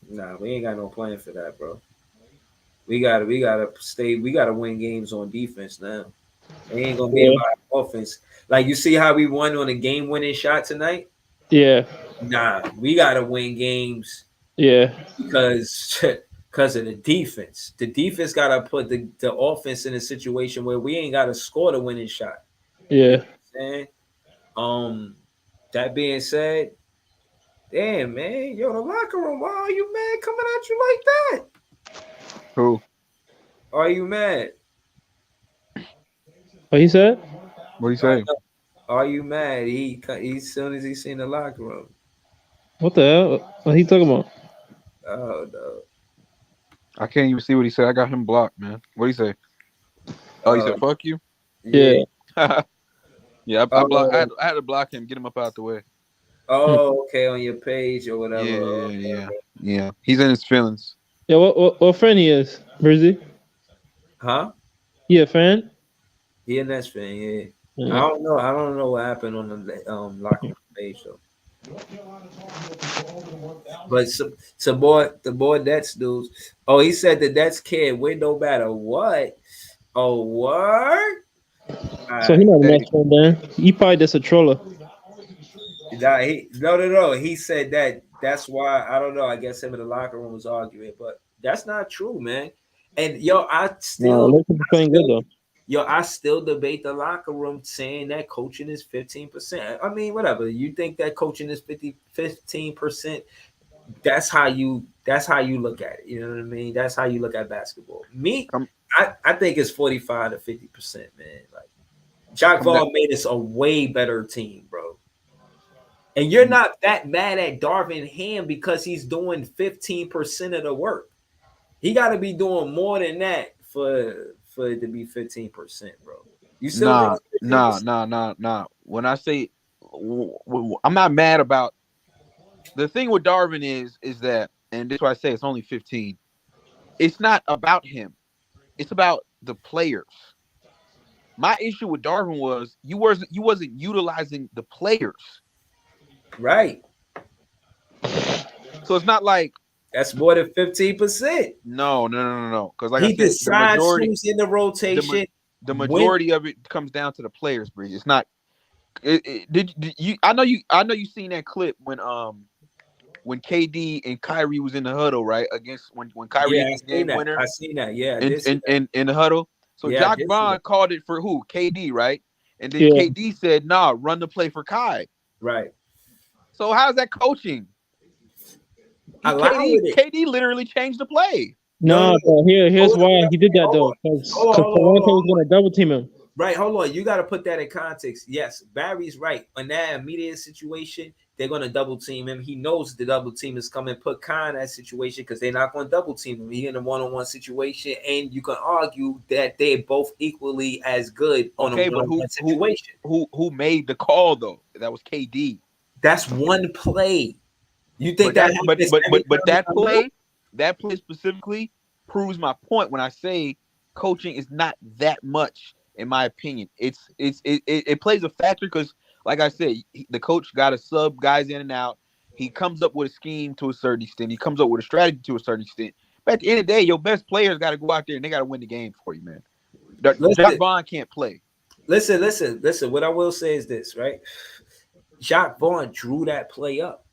Nah, we ain't got no plan for that, bro. We gotta win games on defense now. It ain't gonna be about offense. Like, you see how we won on a game winning shot tonight? Yeah, Nah, we gotta win games yeah, because of the defense. The defense gotta put the offense in a situation where we ain't gotta score the winning shot. yeah. And that being said, damn, man, yo, the locker room, why are you mad coming at you like that? Who? Are you mad? What he said? What do you say? Are you mad? He as soon as he seen the locker room. What the hell? What he talking about? Oh no. I can't even see what he said. I got him blocked, man. What do you say? Oh, he said, "Fuck you." Yeah. Yeah, I had to block him, get him up out the way. Oh, okay, on your page or whatever. Yeah. He's in his feelings. Yeah, what friend he is? Brizzy? Huh? He a fan? He a Nets fan, yeah. Yeah. I don't know what happened on the locker room page though. But the boy Nets dudes. Oh, he said the Nets kid win no matter what. Oh, what? So he not a Nets fan, then. He probably just a troller. No. He said that's why, I don't know. I guess him in the locker room was arguing, but that's not true, man. And yo, I still debate the locker room saying that coaching is 15%. I mean, whatever. You think that coaching is 15%, that's how you look at it. You know what I mean? That's how you look at basketball. I think it's 45 to 50%, man. Like, Jacques Vaughn made us a way better team, bro. And you're not that mad at Darvin Ham because he's doing 15% of the work. He got to be doing more than that for it to be 15%, bro. You still nah. When I say I'm not mad about the thing with Darvin is that, and this is why I say it's only 15. It's not about him. It's about the players. My issue with Darvin was you wasn't utilizing the players. Right. So it's not like that's more than 15%. No. Because like he I said, decides who's in the rotation. The majority of it comes down to the players, Bridge. It's not Did you? I know you seen that clip when KD and Kyrie was in the huddle, right? Against when Kyrie Yeah, hit I the seen game that. winner I seen that. Yeah, I in did see that. in the huddle. So Yeah, I Jock did see Vaughn that. called it for who? KD, right? And then Yeah. KD said, "Nah, run the play for Kai." Right. So how's that coaching? Allow it. KD literally changed the play. No, Nah, no, no. but here's Hold on, why he did that hold though, on. because Hold on, hold on, hold Toronto on. was gonna double team him. Right, hold on. You got to put that in context. Yes, Barry's right. In that immediate situation, they're going to double team him. He knows the double team is coming. Put Kai in that situation because they're not going to double team him. He's in a one-on-one situation, and you can argue that they're both equally as good on a Okay, but one-on-one situation. who made the call though? That was KD. That's one play. You think But that that happens every time they that come out? play specifically proves my point when I say coaching is not that much in my opinion. It plays a factor because like I said, the coach got to sub guys in and out. He comes up with a scheme to a certain extent. He comes up with a strategy to a certain extent. But at the end of the day, your best players got to go out there and they got to win the game for you, man. Jock Listen, Vaughn can't play. listen. What I will say is this, right? Jacques Vaughn drew that play up.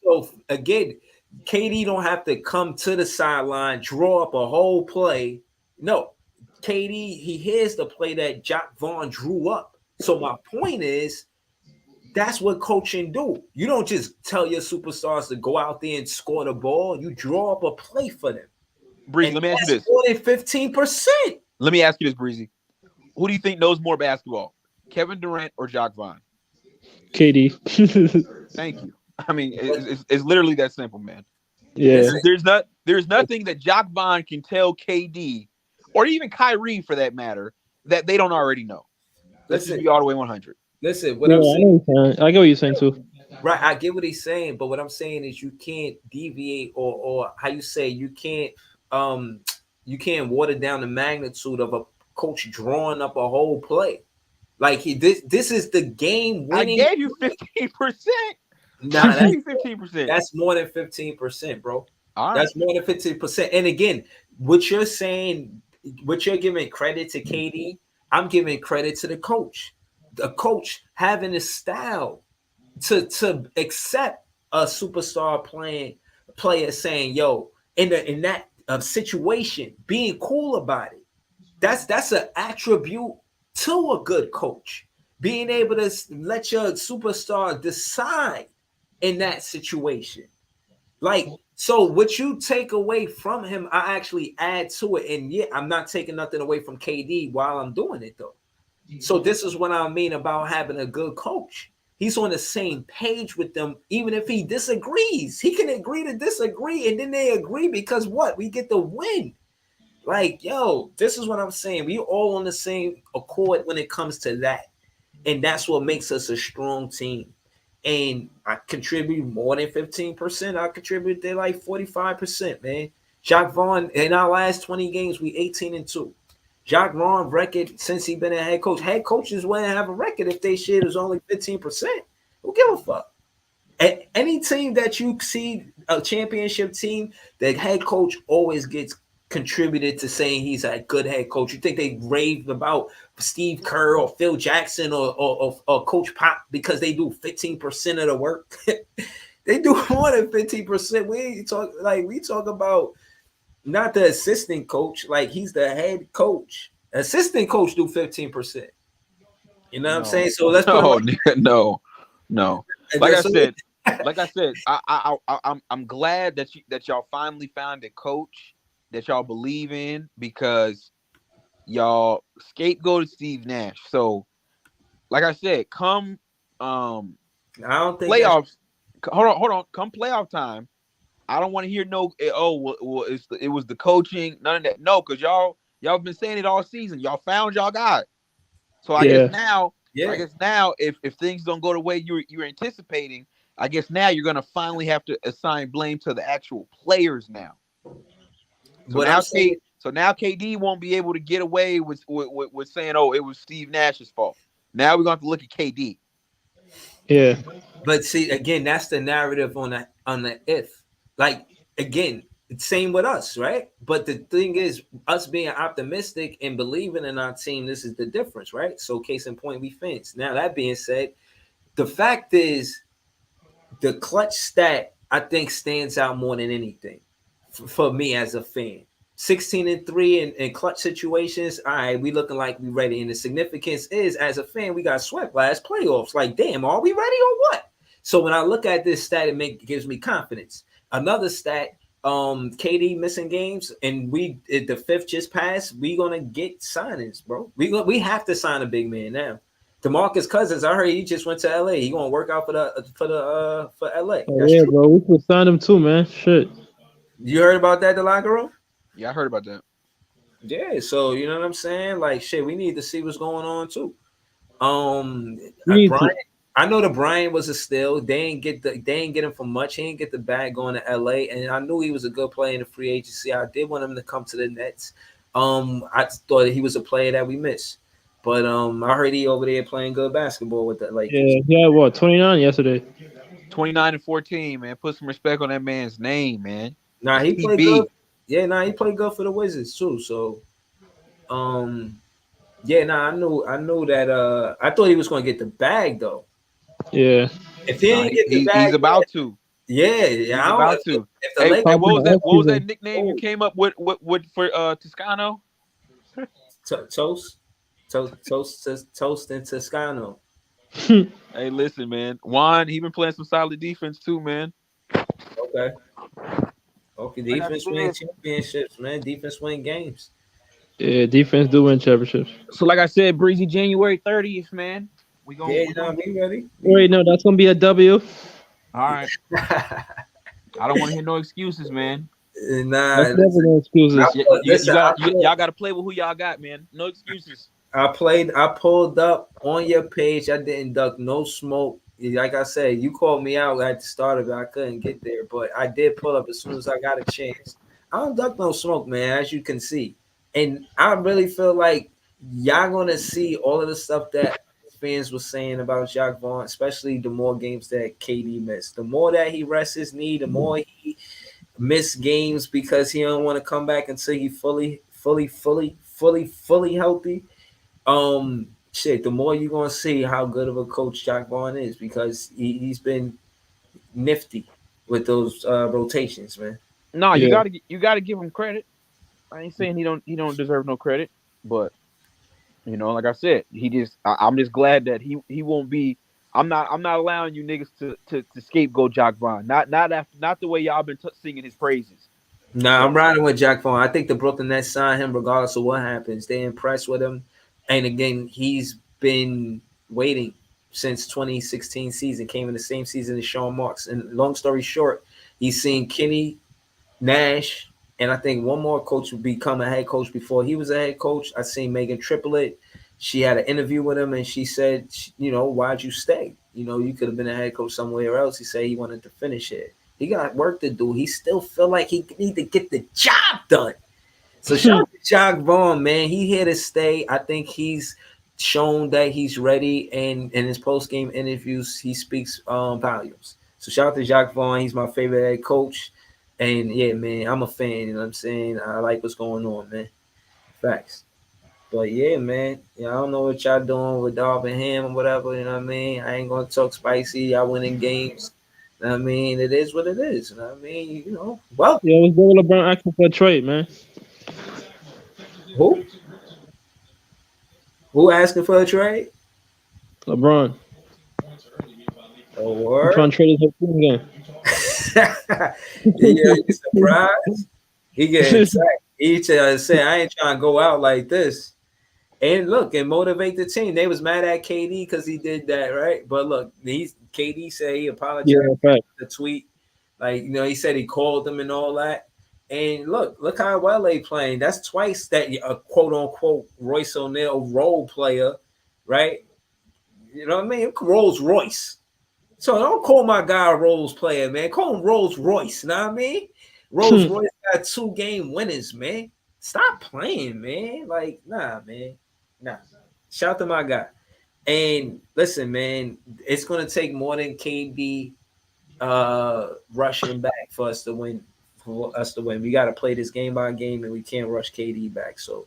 So again, KD don't have to come to the sideline, draw up a whole play. No, KD, he hears the play that Jacques Vaughn drew up. So my point is, that's what coaching do. You don't just tell your superstars to go out there and score the ball. You draw up a play for them. Breezy, And let me ask you that's this. more than 15%. Let me ask you this, Breezy. Who do you think knows more basketball, Kevin Durant or Jock Vaughn? KD. Thank you. I mean, it's literally that simple, man. Yeah. There's nothing that Jock Vaughn can tell KD or even Kyrie for that matter that they don't already know. Let's just be all the way 100. Listen, what Yeah, I'm saying, I get what you're saying too. right? I get what he's saying, but what I'm saying is you can't deviate or how you say you can't water down the magnitude of a coach drawing up a whole play. Like this is the game winning. I gave you 15%. Nah, I gave you 15%. that's more than 15%, bro. All right. That's more than 15%. And again, what you're saying, what you're giving credit to KD, I'm giving credit to the coach. The coach having the style to accept a superstar player saying, "Yo," in that situation, being cool about it. That's an attribute to a good coach. Being able to let your superstar decide in that situation. Like, so what you take away from him, I actually add to it. And yeah, I'm not taking nothing away from KD while I'm doing it though. So this is what I mean about having a good coach. He's on the same page with them, even if he disagrees. He can agree to disagree, and then they agree because what? We get the win. Like, yo, this is what I'm saying. We all on the same accord when it comes to that. And that's what makes us a strong team. And I contribute more than 15%. I contribute to like 45%, man. Jacques Vaughn, in our last 20 games, we 18-2. Jacques Vaughn record since he been a head coach. Head coaches wouldn't have a record if they shit is only 15%. Who give a fuck? And any team that you see, a championship team, the head coach always gets contributed to saying he's a good head coach. You think they raved about Steve Kerr or Phil Jackson or Coach Pop because they do 15% of the work? They do more than 15%. We talk about not the assistant coach, like he's the head coach. Assistant coach do 15%. You know what I'm saying? So let's put no. Like I said, I'm glad that y'all finally found a coach that y'all believe in because y'all scapegoated Steve Nash. So, like I said, come I don't think playoffs. Hold on. Come playoff time. I don't want to hear no. It was the coaching. None of that. No, because y'all been saying it all season. Y'all found y'all guy. So I guess now, if things don't go the way you're anticipating, I guess now you're gonna finally have to assign blame to the actual players now. So now KD won't be able to get away with saying, "Oh, it was Steve Nash's fault." Now we're going to have to look at KD. Yeah. But see, again, that's the narrative on the if. Like, again, Same with us, right? But the thing is, us being optimistic and believing in our team, this is the difference, right? So, case in point, we fans. Now, that being said, the fact is, the clutch stat I think stands out more than anything for me as a fan. 16-3 in clutch situations. All right, we looking like we ready. And the significance is, as a fan, we got swept last playoffs. Like, damn, are we ready or what? So when I look at this stat, it gives me confidence. Another stat, KD missing games, and the fifth just passed. We gonna get signings, bro. We have to sign a big man now. DeMarcus Cousins, I heard he just went to LA. He gonna work out for LA. Oh, That's yeah, true. bro. We could sign him too, man. Shit. You heard about that, Delagaro? Yeah, I heard about that. Yeah, so you know what I'm saying? Like, shit, we need to see what's going on too. We need Brian, to. I know the Brian was a steal. They ain't get him for much. He didn't get the bag going to LA, and I knew he was a good player in the free agency. I did want him to come to the Nets. I thought he was a player that we missed, but I heard he over there playing good basketball with the Lakers. Yeah, he had what, 29 yesterday. 29-14, man. Put some respect on that man's name, man. Nah, he played TB. good. Yeah, he played good for the Wizards too. So, yeah, I knew that. I thought he was gonna get the bag though. Yeah. If he didn't get the bag, He's about to. yeah, He's I don't know about to. if the Hey, Lakers what was that? What was that offseason. nickname you came up with for Toscano? Toast and Toscano. Hey, listen, man. Juan, he been playing some solid defense too, man. Okay. Defense win championships, man. Defense win games. Yeah, defense do win championships. So, like I said, Breezy, January 30th, man. We gonna. Yeah, we ready. Wait, no, that's gonna be a W. All right. I don't want to hear no excuses, man. Nah, That's never no excuses. Y'all got to play with who y'all got, man. No excuses. I pulled up on your page. I didn't duck no smoke. Like I said, you called me out at the start of it. I couldn't get there, but I did pull up as soon as I got a chance. I don't duck no smoke, man, as you can see. And I really feel like y'all gonna see all of the stuff that fans were saying about Jacque Vaughn, especially the more games that KD missed. The more that he rests his knee, the more he missed games because he don't want to come back until he fully healthy. Shit, the more you're gonna see how good of a coach Jacque Vaughn is because he's been nifty with those rotations, man. No, Yeah. you gotta give him credit. I ain't saying he don't deserve no credit, but like I said, I'm just glad that he won't be. I'm not allowing you niggas to scapegoat Jacque Vaughn. Not the way y'all been singing his praises. Nah, I'm riding with Jacque Vaughn. I think the Brooklyn Nets sign him regardless of what happens. They impressed with him, and again, he's been waiting since 2016 season. Came in the same season as Sean Marks. And long story short, he's seen Kenny Nash. And I think one more coach would become a head coach before he was a head coach. I seen Megan Triplett. She had an interview with him, and she said, why'd you stay? You could have been a head coach somewhere else. He said he wanted to finish it. He got work to do. He still feel like he need to get the job done. So shout out to Jacque Vaughn, man. He here to stay. I think he's shown that he's ready, and in his post-game interviews, he speaks volumes. So shout out to Jacque Vaughn. He's my favorite head coach. And yeah, man, I'm a fan. You know what I'm saying? I like what's going on, man. Facts. But yeah, man. I don't know what y'all doing with Darvin Ham or whatever. You know what I mean? I ain't gonna talk spicy. Y'all winning games. You know what I mean? It is what it is. You know what I mean? Well. Yeah, it was LeBron asking for a trade, man. Who? Who asking for a trade? LeBron. Oh, I'm word. trying to trade his whole team again. You surprised? He getting attacked. He said, I ain't trying to go out like this. And look, and motivate the team. They was mad at KD because he did that, right? But look, KD said he apologized for the tweet. Like, he said he called them and all that. And look how well they playing. That's twice that a quote unquote Royce O'Neal role player, right? You know what I mean? Rolls Royce. So don't call my guy a Rolls player, man. Call him Rolls Royce. You know what I mean? Rolls Royce got 2 game winners, man. Stop playing, man. Like, nah, man. Nah. Shout out to my guy. And listen, man, it's gonna take more than KD rushing back for us to win for us to win. We got to play this game by game, and we can't rush KD back. So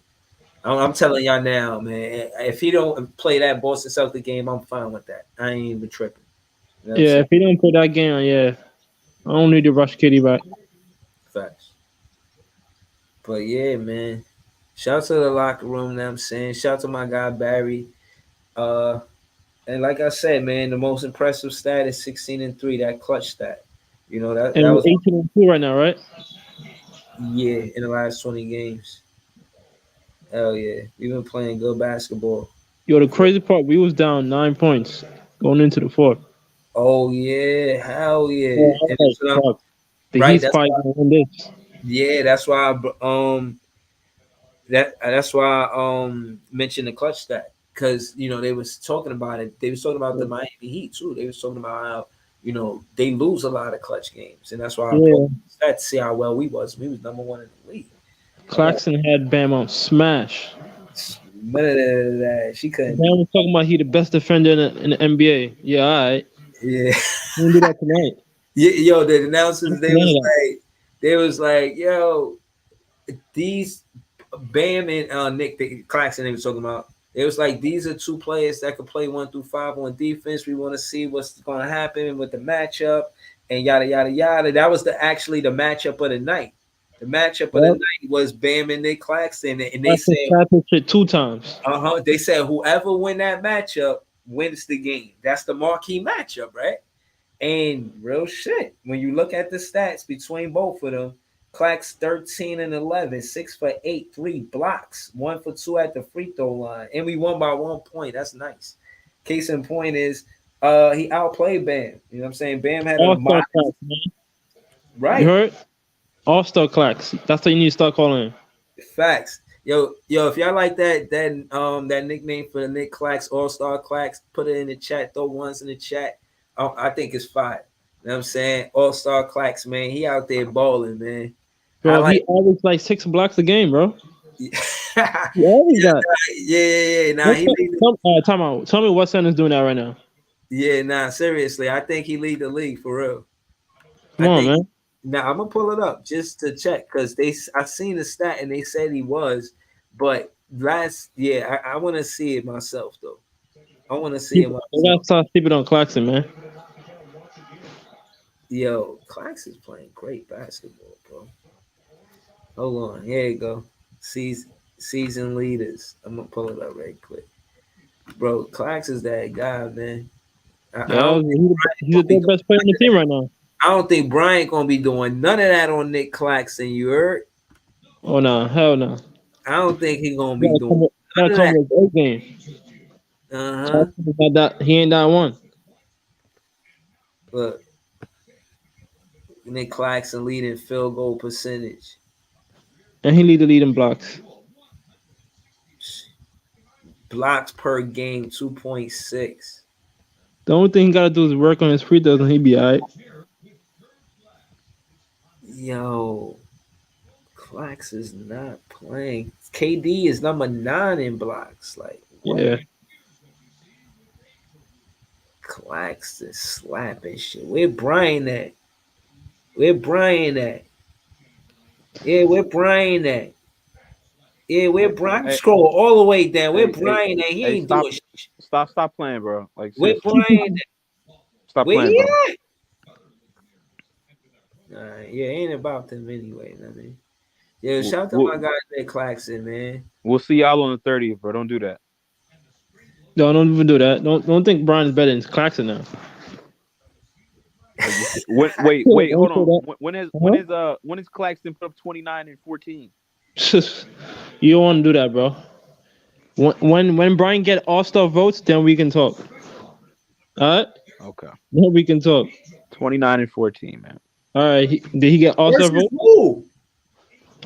I'm telling y'all now, man. If he don't play that Boston Celtics game, I'm fine with that. I ain't even tripping. You know what I'm Yeah, saying? if he don't put that game, yeah, I don't need to rush Kitty back. Facts. But yeah, man. Shout out to the locker room. That I'm saying. Shout out to my guy Barry. And like I said, man, the most impressive stat is 16-3. That clutch stat. You know that And was 18-2 right now, right? in the last 20 games. Hell yeah, we've been playing good basketball. Yo, the crazy part, we was down 9 points going into the fourth. Oh yeah, hell yeah. Yeah, I And was it's, like, fuck. The right, Heat's that's probably gonna win this. yeah, that's why that's why I mentioned the clutch stat because they was talking about it. They was talking about the Miami Heat too. They was talking about how they lose a lot of clutch games, and that's why I Yeah. pulled the stat to see how well we was. We was number one in the league. Claxton had Bam on smash. But she couldn't. Bam was talking about he the best defender in the NBA. Yeah, all right. Yeah. We can do that tonight. Yeah, yo, the announcers they was like, yo, these Bam and Nick Claxton they was talking about. It was like these are two players that could play 1 through 5 on defense. We want to see what's going to happen with the matchup and yada yada yada. That was actually the matchup of the night. The matchup of the night was Bam and Nick Claxton, and they said shit 2 times. They said whoever win that matchup wins the game. That's the marquee matchup, right? And real shit, when you look at the stats between both of them, Clax 13 and 11, 6 for 8, 3 blocks, 1 for 2 at the free throw line, and we won by 1 point. That's nice. Case in point is he outplayed Bam. You know what I'm saying? Bam had All-star Clax, man. Right. You heard? All-star Clax. That's what you need to start calling him. Facts. Yo, if y'all like that nickname for the Nick Clax, All-Star Clax, put it in the chat. Throw ones in the chat. I think it's fire. You know what I'm saying? All-Star Clax, man. He out there balling, man. Bro, he averaged like 6 blocks a game, bro. He always got. Yeah. Nah, time out. Tell me what Sanders doing that right now. Yeah, nah, seriously. I think he lead the league for real. Come on, man. Now I'm gonna pull it up just to check because I seen the stat and they said he was, but I want to see it myself though. I want to see it myself. You gotta start sleeping on Claxton, man. Yo, Claxton's playing great basketball, bro. Hold on, here you go. Season leaders. I'm gonna pull it up right quick, bro. Clax is that guy, man. He's the best player on the team right now. I don't think Brian gonna be doing none of that on Nick Claxton. You heard? Oh no, hell no. I don't think he's gonna be doing none of that. Game. He ain't that one. Look, Nick Claxton leading field goal percentage, and he lead the lead in blocks. Blocks per game 2.6. The only thing he gotta do is work on his free throws, and he be alright. Yo, Clax is not playing. KD is number 9 in blocks. Like, what? Yeah. Clax is slapping shit. Where Brian at? Yeah, where Brian at? Yeah, where Brian? Scroll all the way down. Where Brian at? He ain't doing shit. Stop playing, bro. Like, where Brian at? Stop playing, bro. Yeah, ain't about them anyway. I mean, yeah, shout out to my guy Nick Claxton, man. We'll see y'all on the 30th, bro. Don't do that. No, don't even do that. Don't think Brian's better than Claxton now. Wait, hold on. When is Claxton put up 29 and 14? You don't want to do that, bro. When Brian get all-star votes, then we can talk. All right? Okay. Then we can talk. 29 and 14, man. All right. Did he get all-star votes? Who?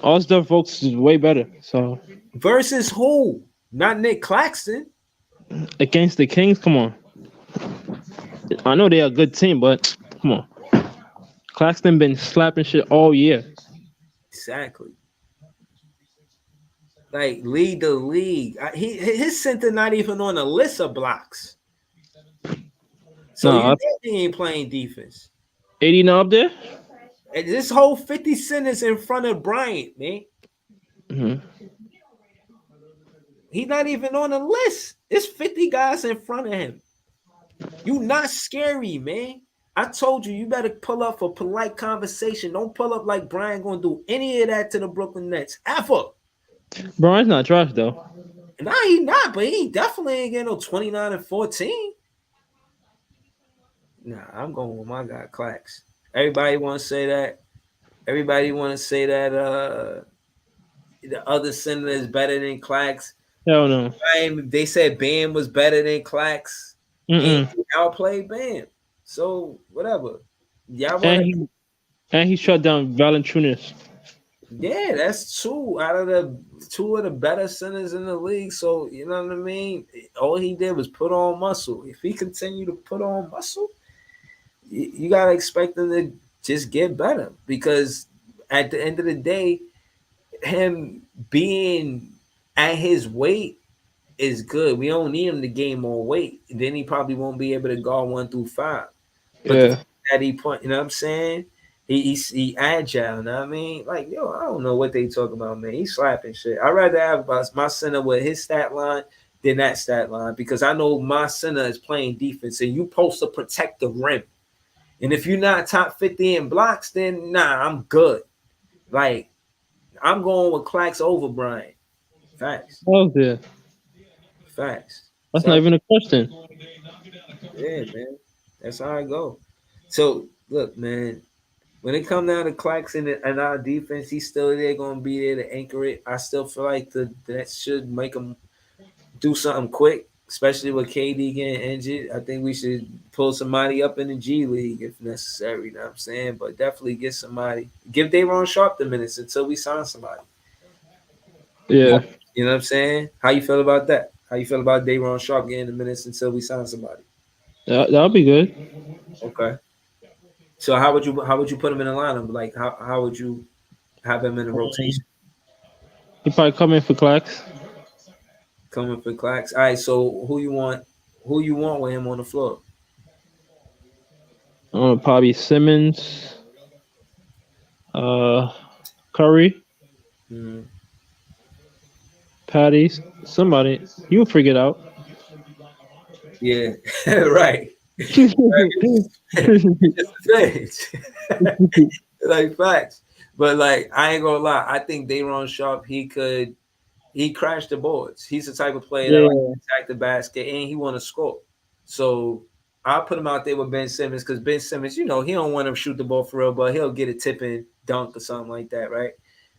All-star votes is way better. So versus who? Not Nick Claxton. Against the Kings? Come on. I know they're a good team, but come on. Claxton been slapping shit all year. Exactly. Like, lead the league. His center not even on the list of blocks. So he ain't playing defense. 80 now up there? And this whole 50 Cent is in front of Bryant, man. Mm-hmm. He's not even on the list. There's 50 guys in front of him. You not scary, man. I told you better pull up for polite conversation. Don't pull up like Brian gonna do any of that to the Brooklyn Nets ever. Brian's not trash though. Nah, he not, but he definitely ain't getting no 29 and 14. Nah, I'm going with my guy Clax. Everybody want to say that. Everybody want to say that the other center is better than Clax. Hell no. They said Bam was better than Clax. Mm-mm. He outplayed Bam. So whatever. Y'all want And he shut down Valanciunas. Yeah, that's two of the better centers in the league. So you know what I mean. All he did was put on muscle. If he continue to put on muscle, you gotta expect him to just get better. Because at the end of the day, him being at his weight is good. We don't need him to gain more weight. Then he probably won't be able to guard 1 through 5. But Yeah. that he point, you know what I'm saying? He agile, you know what I mean? Like, yo, I don't know what they talk about, man. He's slapping shit. I'd rather have my center with his stat line than that stat line because I know my center is playing defense and you supposed to protect the rim. And if you're not top 50 in blocks, then nah, I'm good. Like, I'm going with Clax over Bryant. Facts. Oh yeah. Facts. That's So, not even a question. yeah, man. That's how I go. So, look, man. When it comes down to Claxton and our defense, he's still there, going to be there to anchor it. I still feel like the Nets should make him do something quick, especially with KD getting injured. I think we should pull somebody up in the G League if necessary. You know what I'm saying? But definitely get somebody. Give Day'Ron Sharpe the minutes until we sign somebody. Yeah. You know what I'm saying? How you feel about that? How you feel about Day'Ron Sharpe getting the minutes until we sign somebody? That'll be good. Okay. So how would you put him in the lineup? Like how would you have him in the rotation? He probably come in for Clax. Coming for Clax. All right. So who you want with him on the floor? Probably Simmons, Curry, Mm-hmm. Patty, somebody. You'll figure it out. Yeah. Right. Like facts. But like I ain't gonna lie, I think Day'Ron Sharpe he crashed the boards. He's the type of player that like to attack the basket and he want to score. So I'll put him out there with Ben Simmons because Ben Simmons, you know, he don't want to shoot the ball for real, but he'll get a tipping dunk or something like that, right?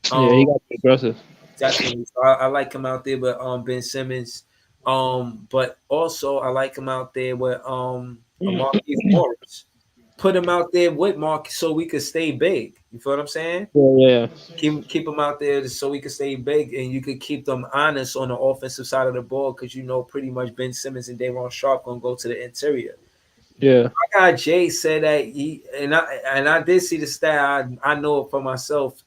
He got to be aggressive. Definitely. So I like him out there with Ben Simmons. But also I like him out there with Marquise Morris. Put him out there with Mark so we could stay big. You feel what I'm saying? Yeah. Keep them out there so we can stay big and you could keep them honest on the offensive side of the ball because you know pretty much Ben Simmons and Day'Ron Sharpe gonna go to the interior. Yeah. My guy Jay said that I did see the stat. I know it for myself.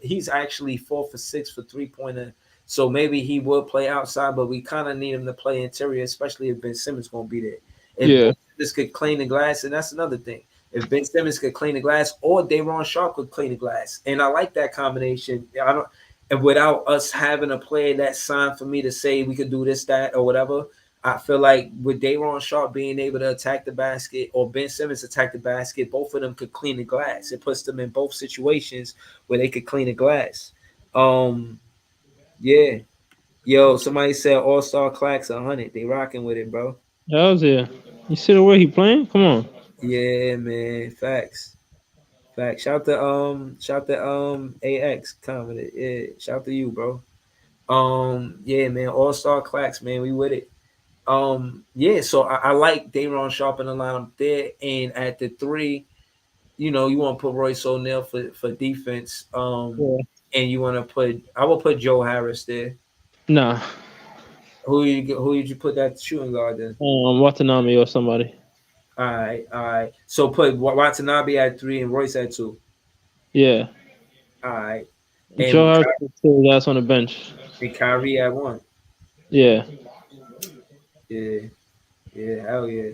He's actually 4 for 6 for 3-pointer. So maybe he will play outside, but we kind of need him to play interior, especially if Ben Simmons gonna be there. If Ben Simmons could clean the glass, and that's another thing. If Ben Simmons could clean the glass, or Day'Ron Sharpe could clean the glass, and I like that combination. And without us having a player that signed for me to say we could do this, that, or whatever, I feel like with Day'Ron Sharpe being able to attack the basket or Ben Simmons attack the basket, both of them could clean the glass. It puts them in both situations where they could clean the glass. Yeah. Yo, somebody said All-Star Clax 100. They rocking with it, bro. How's it? You see the way he playing? Come on. Yeah, man. Facts. Shout to AX commented. Yeah, shout to you, bro. Yeah, man. All-Star Clax, man. We with it. Yeah, so I like Day'Ron Sharpe in the lineup there. And at the 3, you know, you want to put Royce O'Neal for defense. And you want to I will put Joe Harris there. Nah. Who did you put that shooting guard in? Watanabe or somebody. All right. So put Watanabe at 3 and Royce at 2. Yeah. All right. And Joe Harris is still that's on the bench. And Kyrie at 1. Yeah. Yeah. Hell yeah.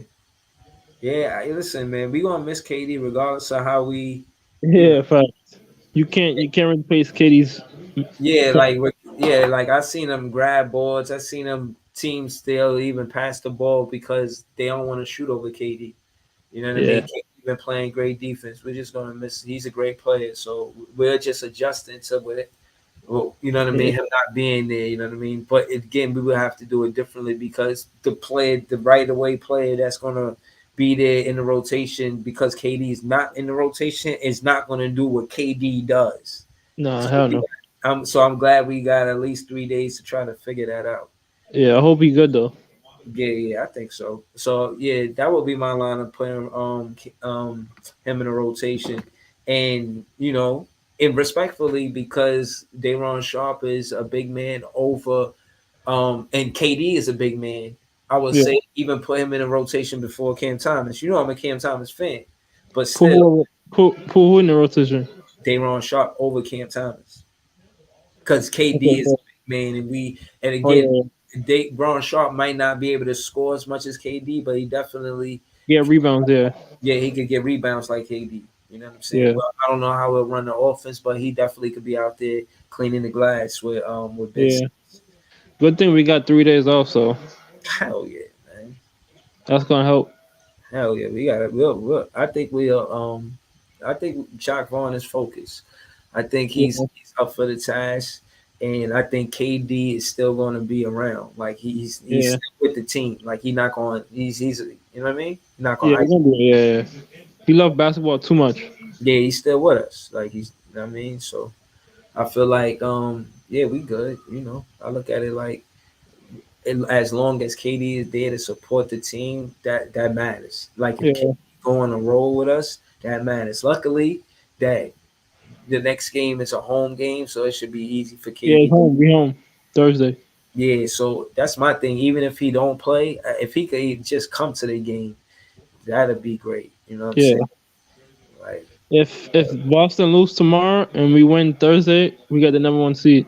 Yeah, listen, man, we gonna miss KD regardless of how we You Yeah, fact. You can't replace KD's. Yeah, like I seen them grab boards. I seen them teams still even pass the ball because they don't want to shoot over KD. You know what I Yeah, mean? KD been playing great defense. We're just gonna miss. He's a great player, so we're just adjusting to with it. Well, you know what I yeah, mean? Him not being there. You know what I mean? But again, we will have to do it differently because the right away player that's gonna be there in the rotation because KD is not in the rotation is not gonna do what KD does. nah, So hell no. I'm glad we got at least 3 days to try to figure that out. Yeah, I hope he good though. Yeah, I think so. So yeah, that would be my line of putting him in a rotation, and and respectfully because Dayron Sharp is a big man over, and KD is a big man. I would Yeah, say even put him in a rotation before Cam Thomas. I'm a Cam Thomas fan, but put still who in the rotation. Dayron Sharp over Cam Thomas because Okay, KD is so, a big man, and oh again, yeah, Braun Sharp might not be able to score as much as KD, but he definitely, yeah, rebounds. Yeah, yeah, he could get rebounds like KD. You know what I'm saying? yeah, Well, I don't know how he'll run the offense, but he definitely could be out there cleaning the glass with Ben yeah. Simmons. Good thing we got 3 days off, so Hell yeah, man. that's gonna help. Hell yeah, we got it. I think Jacque Vaughn is focused. I think he's Yeah, he's up for the task, and I think KD is still going to be around. Like he's yeah, still with the team. Like he's not going. He's you know what I mean. He's not going yeah. to We're gonna be, yeah. He love basketball too much. Yeah, he's still with us. Like you know what I mean? So I feel like yeah, we good. I look at it like as long as KD is there to support the team, that matters. Like if KD Yeah, go on a roll with us, that matters. Luckily, that the next game is a home game, so it should be easy for yeah. He's KD. home. We home Thursday. Yeah, so that's my thing. Even if he don't play, if he could just come to the game, that'd be great. You know what I'm Yeah. saying? Like, If Boston lose tomorrow and we win Thursday, we got the number one seed.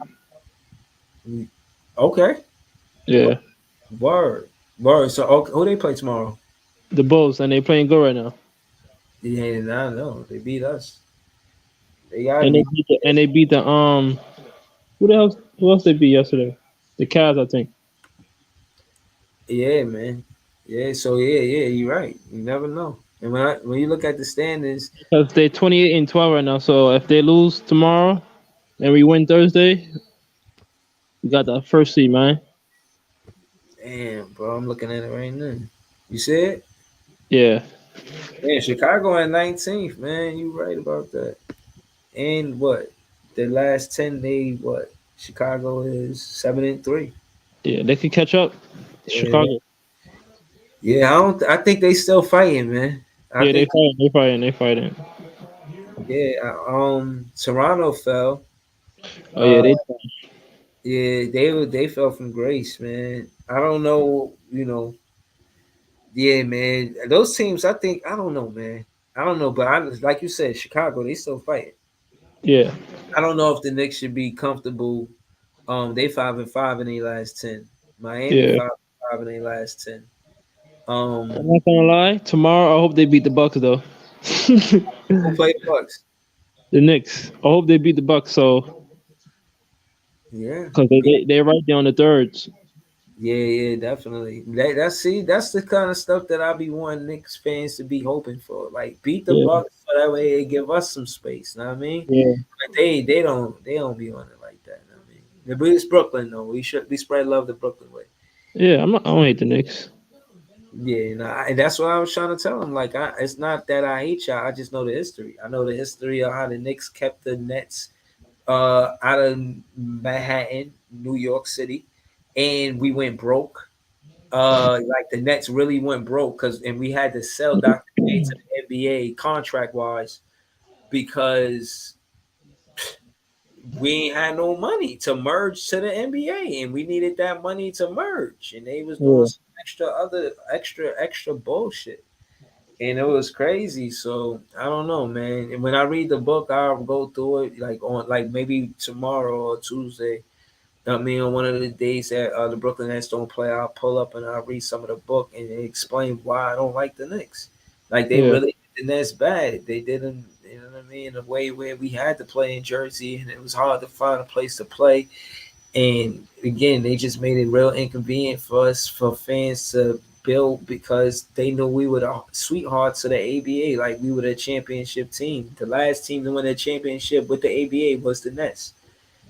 okay, Yeah, word, word. So okay, who they play tomorrow? the Bulls, and they playing good right now. Yeah, I don't know. They beat us. They gotta And they be. beat the who else they beat yesterday? The Cavs, I think. Yeah, man. Yeah, so yeah, you're right. You never know. And when you look at the standings, Because they're 28-12 right now. So if they lose tomorrow and we win Thursday, we got the first seed, man. damn, bro, I'm looking at it right now. You see it? Yeah, Yeah, Chicago at 19th, man. You right about that. And what? The last 10 days, what? Chicago is 7-3. yeah, they could catch up. Yeah, Chicago. yeah. I think they still fighting, man. I Yeah, they think fighting. They fighting. They fighting. yeah. Toronto fell. Oh yeah, Uh, they. yeah, they fell from grace, man. I don't know, Yeah, man. Those teams, I think, I don't know, man. I don't know, but like you said, Chicago, they still fighting. Yeah, I don't know if the Knicks should be comfortable. They 5-5 in their last 10. Miami yeah. 5-5 in their last 10. I'm not gonna lie. Tomorrow, I hope they beat the Bucks though. Who The played the Bucks? Knicks. I hope they beat the Bucks. So, Yeah, because they're right there on the thirds. yeah, definitely. That's the kind of stuff that I be wanting Knicks fans to be hoping for. Like beat the Yeah, Bucks so that way they give us some space. Know what I mean? yeah, But they don't be on it like that. Know what I mean, but it's Brooklyn though. We spread love the Brooklyn way. yeah. I don't hate the Knicks. Yeah, and that's what I was trying to tell him. Like, it's not that I hate y'all. I just know the history. I know the history of how the Knicks kept the Nets out of Manhattan, New York City, and we went broke. Like the Nets really went broke and we had to sell Dr. K to the NBA contract wise because we ain't had no money to merge to the NBA, and we needed that money to merge, and they was doing Yeah, some extra bullshit, and it was crazy. So I don't know, man. And when I read the book, I'll go through it like on like maybe tomorrow or Tuesday. I mean, on one of the days that the Brooklyn Nets don't play, I'll pull up and I'll read some of the book and explain why I don't like the Knicks. Like they yeah, really did the Nets bad. They didn't. You know what I mean? In a way where we had to play in Jersey, and it was hard to find a place to play. And again, they just made it real inconvenient for us, for fans to build, because they knew we were the sweethearts of the ABA. Like, we were the championship team. The last team to win a championship with the ABA was the Nets.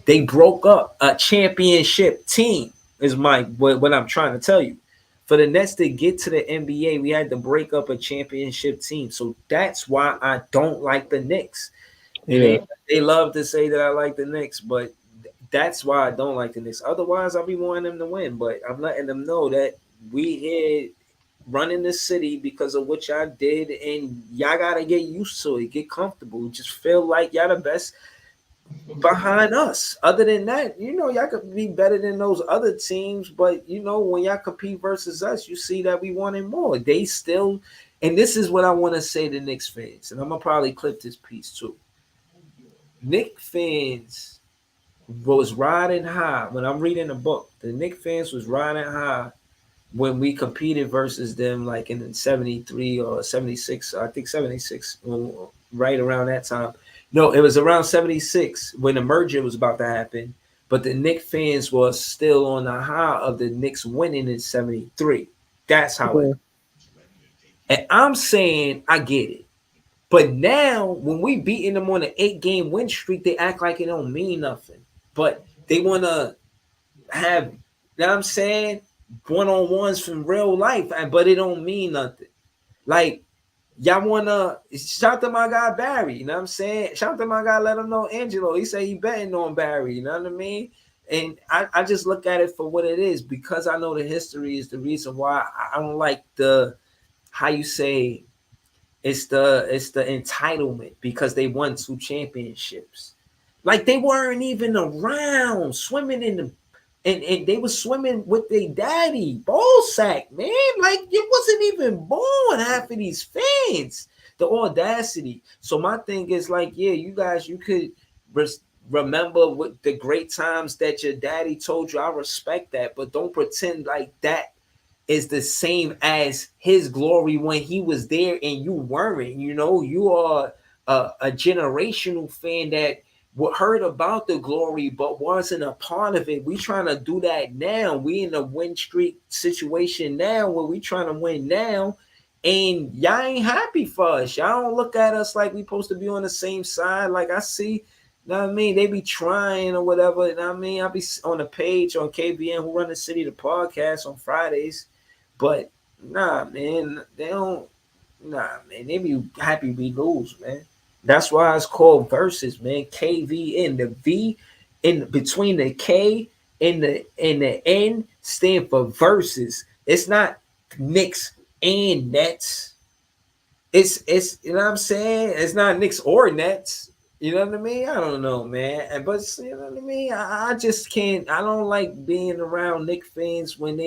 They broke up a championship team, is what I'm trying to tell you. For the Nets to get to the NBA, we had to break up a championship team. So that's why I don't like the Knicks. And Yeah. they love to say that I like the Knicks, but that's why I don't like the Knicks. Otherwise, I'll be wanting them to win. But I'm letting them know that we here running the city because of what y'all did, and y'all gotta get used to it, get comfortable, just feel like y'all the best behind us. Other than that, y'all could be better than those other teams, but when y'all compete versus us, you see that we wanted more. They still, and this is what I want to say to Knicks fans, and I'm gonna probably clip this piece too. Knicks fans was riding high when I'm reading the book. The Knicks fans was riding high when we competed versus them, like in 73 or 76. I think 76, right around that time. No, it was around 76 when the merger was about to happen. But the Knicks fans was still on the high of the Knicks winning in 73. That's how it. And I'm saying I get it. But now when we beating them on an 8-game win streak, they act like it don't mean nothing. But they want to have, you know what I'm saying, one-on-ones from real life, but it don't mean nothing. Like, y'all want to shout to my guy Barry, you know what I'm saying? Shout to my guy, let him know Angelo. He said he betting on Barry, you know what I mean? And I just look at it for what it is, because I know the history is the reason why I don't like the, how you say, it's the entitlement, because they won 2 championships. Like, they weren't even around swimming in the, and they were swimming with their daddy, Ballsack, man. Like, it wasn't even born, half of these fans. The audacity. So my thing is, like, yeah, you guys, you could remember what the great times that your daddy told you. I respect that, but don't pretend like that is the same as his glory when he was there and you weren't. You are a generational fan that heard about the glory but wasn't a part of it. We trying to do that now. We in a win streak situation now where we trying to win now, and y'all ain't happy for us. Y'all don't look at us like we supposed to be on the same side. Like, I see, you know what I mean, they be trying or whatever. You know what I mean, I'll be on the page on KBN, Who Run the City, the podcast on Fridays, but nah, man, they don't. Nah, man, they be happy we lose, man. That's why it's called versus, man. KVN. The V in between the K and the N stand for versus. It's not Knicks and Nets. It's you know what I'm saying? It's not Knicks or Nets. You know what I mean? I don't know, man. But you know what I mean? I just can't. I don't like being around Knicks fans when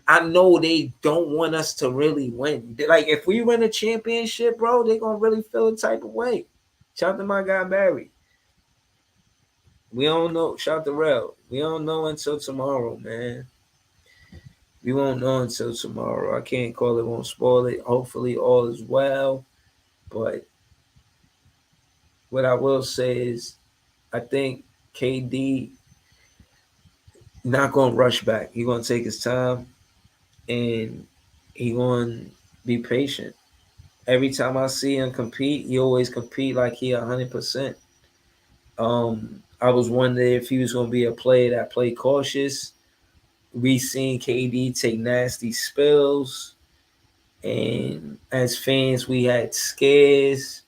I know they don't want us to really win. Like, if we win a championship, bro, they're going to really feel the type of way. Shout out to my guy, Barry. We don't know. Shout out to Rel. We don't know until tomorrow, man. We won't know until tomorrow. I can't call it, won't spoil it. Hopefully all is well. But what I will say is, I think KD not going to rush back. He's going to take his time. And he gonna be patient. Every time I see him compete, he always compete like he 100%. I was wondering if he was gonna be a player that played cautious. We seen KD take nasty spills, and as fans, we had scares.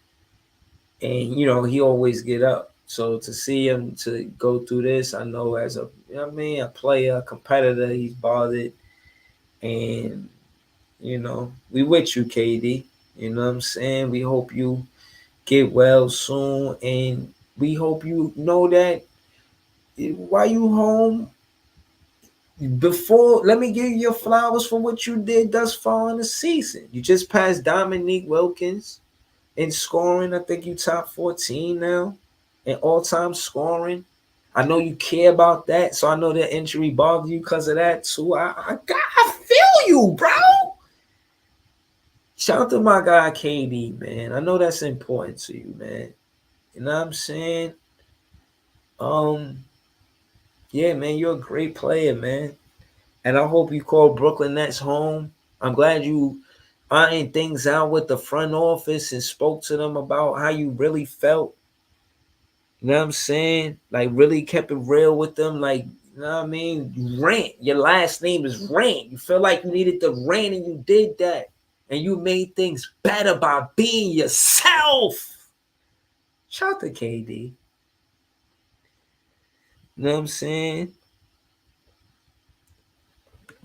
And he always get up. So to see him to go through this, I know as a a player, a competitor, he's bothered. And we with you, KD. You know what I'm saying? We hope you get well soon, and we hope you know that while you home, let me give you your flowers for what you did thus far in the season. You just passed Dominique Wilkins in scoring. I think you top 14 now in all-time scoring. I know you care about that, so I know that injury bothered you because of that too. I feel you, bro. Shout out to my guy KD, man. I know that's important to you, man. You know what I'm saying? Um, yeah, man, you're a great player, man. And I hope you call Brooklyn Nets home. I'm glad you ironed things out with the front office and spoke to them about how you really felt. You know what I'm saying? Like really kept it real with them. Like, you know what I mean? Rant. Your last name is Rant. You feel like you needed the rant and you did that. And you made things better by being yourself. Shout out to KD. You know what I'm saying?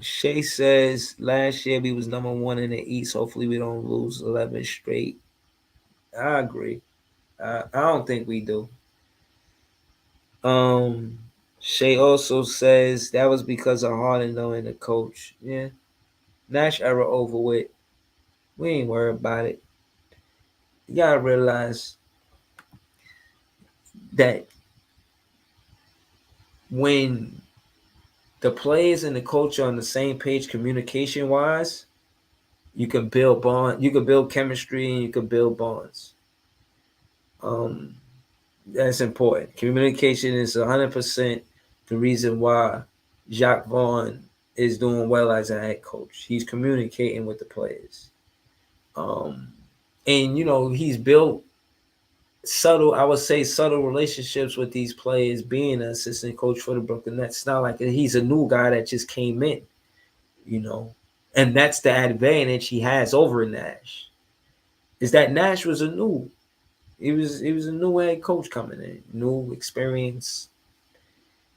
Shay says last year we was number one in the East. Hopefully we don't lose 11 straight. I agree. I don't think we do. Um, Shay also says that was because of Harden knowing the coach. Yeah, Nash era over with. We ain't worried about it. You gotta realize that when the players and the coach are on the same page, communication wise, you can build bond. You can build chemistry and you can build bonds. Um, that's important. Communication is 100% the reason why Jacques Vaughn is doing well as a head coach. He's communicating with the players. Um, and you know, he's built subtle, I would say subtle relationships with these players being an assistant coach for the Brooklyn Nets. It's not like he's a new guy that just came in, you know. And that's the advantage he has over Nash. Is that Nash was a new he was a new head coach coming in, new experience.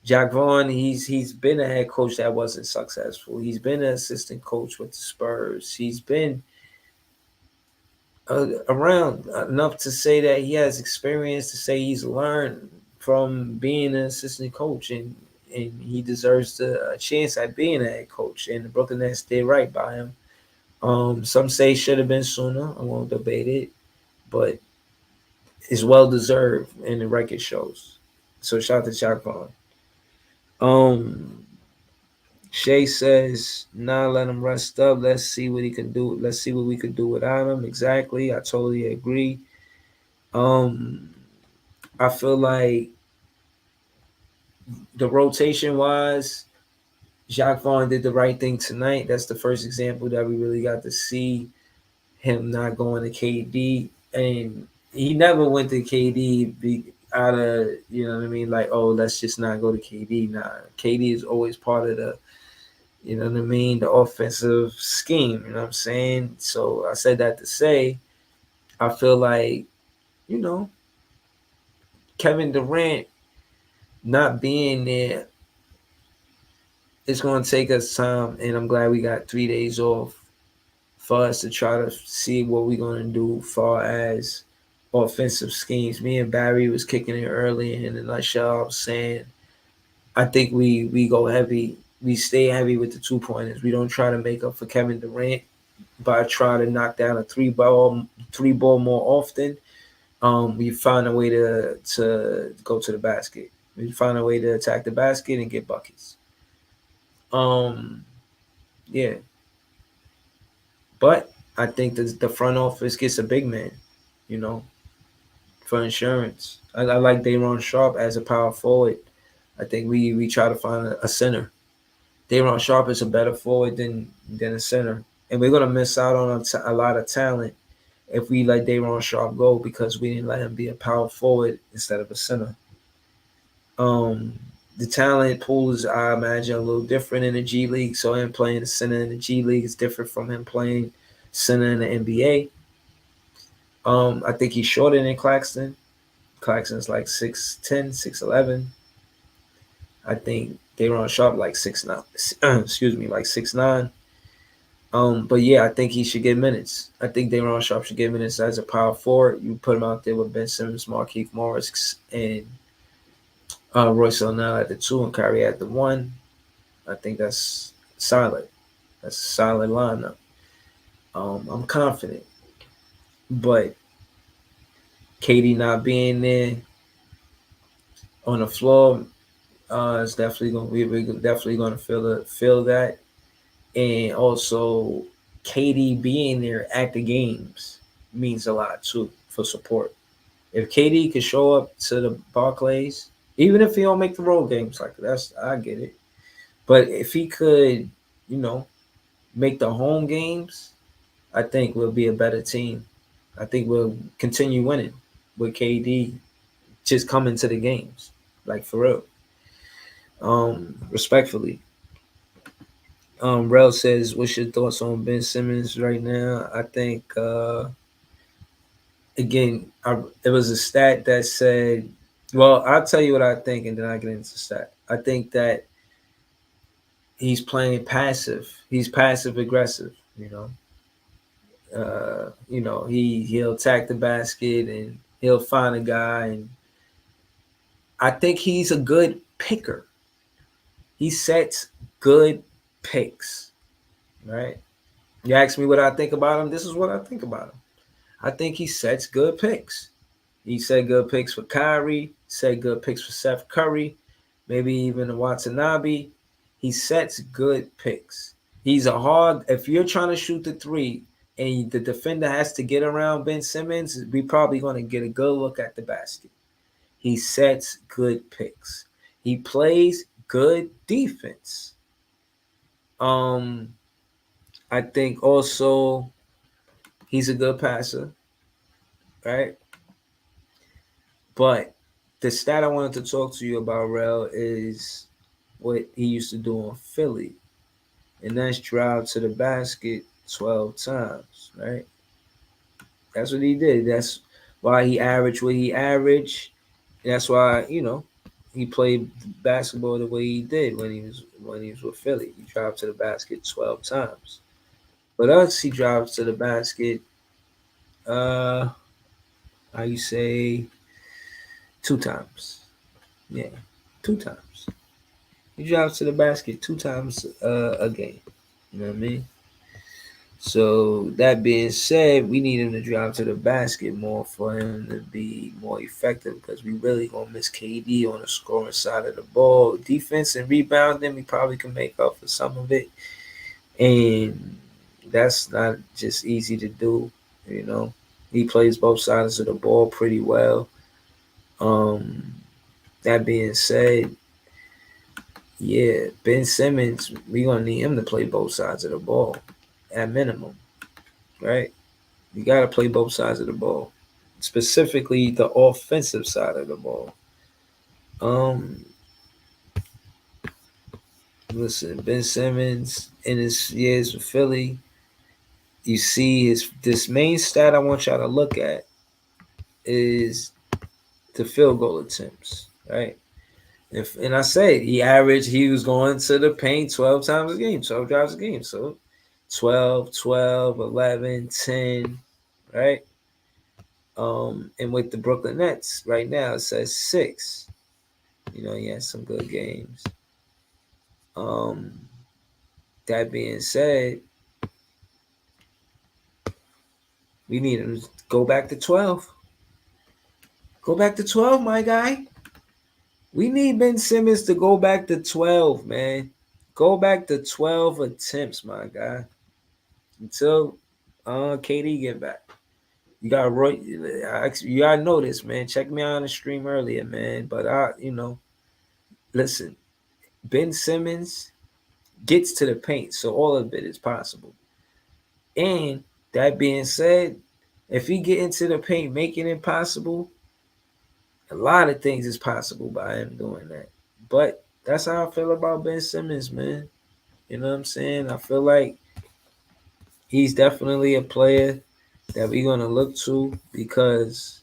Jack Vaughn, he's been a head coach that wasn't successful. He's been an assistant coach with the Spurs. He's been around enough to say that he has experience, to say he's learned from being an assistant coach, and he deserves a chance at being a head coach. And the Brooklyn Nets did right by him. Some say should have been sooner. I won't debate it, but it's well deserved, and the record shows. So shout out to Jack Vaughn. Shay says, nah, let him rest up. Let's see what he can do. Let's see what we could do without him. Exactly. I totally agree. I feel like the rotation wise, Jacques Vaughn did the right thing tonight. That's the first example that we really got to see him not going to KD. And he never went to KD out of, you know what I mean? Like, oh, let's just not go to KD. Nah, KD is always part of the, you know what I mean, the offensive scheme, you know what I'm saying? So I said that to say, I feel like, you know, Kevin Durant not being there, it's going to take us time, and I'm glad we got 3 days off for us to try to see what we're going to do far as offensive schemes. Me and Barry was kicking it early, and in a nutshell, I was saying, I think we go heavy. We stay heavy with the 2-pointers. We don't try to make up for Kevin Durant by trying to knock down a three ball more often. We find a way to go to the basket. We find a way to attack the basket and get buckets. Yeah, but I think the front office gets a big man, you know, for insurance. I like Day'Ron Sharpe as a power forward. I think we try to find a center. Day'Ron Sharpe is a better forward than a center, and we're gonna miss out on a lot of talent if we let Day'Ron Sharpe go because we didn't let him be a power forward instead of a center. The talent pool is, I imagine, a little different in the G League. So him playing the center in the G League is different from him playing center in the NBA. I think he's shorter than Claxton. Claxton's like 6'10", 6'11". I think Day'Ron Sharpe like 6'9". Excuse me, like 6'9". But yeah, I think he should get minutes. I think Day'Ron Sharpe should get minutes as a power forward. You put him out there with Ben Simmons, Markieff Morris, and Royce O'Neal at the 2 and Kyrie at the 1. I think that's solid. That's a solid lineup. I'm confident. But KD not being there on the floor is definitely going. We're definitely going to feel that, and also KD being there at the games means a lot too for support. If KD could show up to the Barclays, even if he don't make the road games, like that's I get it. But if he could, you know, make the home games, I think we'll be a better team. I think we'll continue winning with KD just coming to the games, like for real. Respectfully. Rel says, "What's your thoughts on Ben Simmons right now?" I think again, there was a stat that said, "Well, I'll tell you what I think, and then I get into the stat." I think that he's playing passive. He's passive aggressive. He'll attack the basket and he'll find a guy, and I think he's a good picker. He sets good picks, right? You ask me what I think about him. This is what I think about him. I think he sets good picks. He set good picks for Kyrie, set good picks for Seth Curry, maybe even Watanabe. He sets good picks. If you're trying to shoot the three and the defender has to get around Ben Simmons, we're probably going to get a good look at the basket. He sets good picks. He plays good defense. I think also he's a good passer, right? But the stat I wanted to talk to you about, Rel, is what he used to do on Philly, and that's drive to the basket 12 times, right? That's what he did. That's why he averaged what he averaged. That's why, he played basketball the way he did when he was with Philly. He drives to the basket 12 times. But us, he drives to the basket, how you say, 2 times. Yeah, 2 times. He drives to the basket 2 times a game. You know what I mean? So that being said, we need him to drive to the basket more for him to be more effective, because we really gonna miss KD on the scoring side of the ball. Defense and rebounding, we probably can make up for some of it, and that's not just easy to do. He plays both sides of the ball pretty well. That being said, yeah, Ben Simmons, we gonna need him to play both sides of the ball at minimum, right? You gotta play both sides of the ball, specifically the offensive side of the ball. Listen, Ben Simmons in his years with Philly, you see this main stat I want y'all to look at is the field goal attempts, right? And I say he was going to the paint 12 times a game, 12 drives a game. So 12, 12, 11, 10, right? And with the Brooklyn Nets right now, it says 6. He has some good games. That being said, we need him to go back to 12. Go back to 12, my guy. We need Ben Simmons to go back to 12, man. Go back to 12 attempts, my guy. Until KD get back. You got Roy. You gotta know this, man. Check me out on the stream earlier, man. But listen. Ben Simmons gets to the paint, so all of it is possible. And that being said, if he get into the paint, making it possible, a lot of things is possible by him doing that. But that's how I feel about Ben Simmons, man. You know what I'm saying? I feel like he's definitely a player that we're gonna look to, because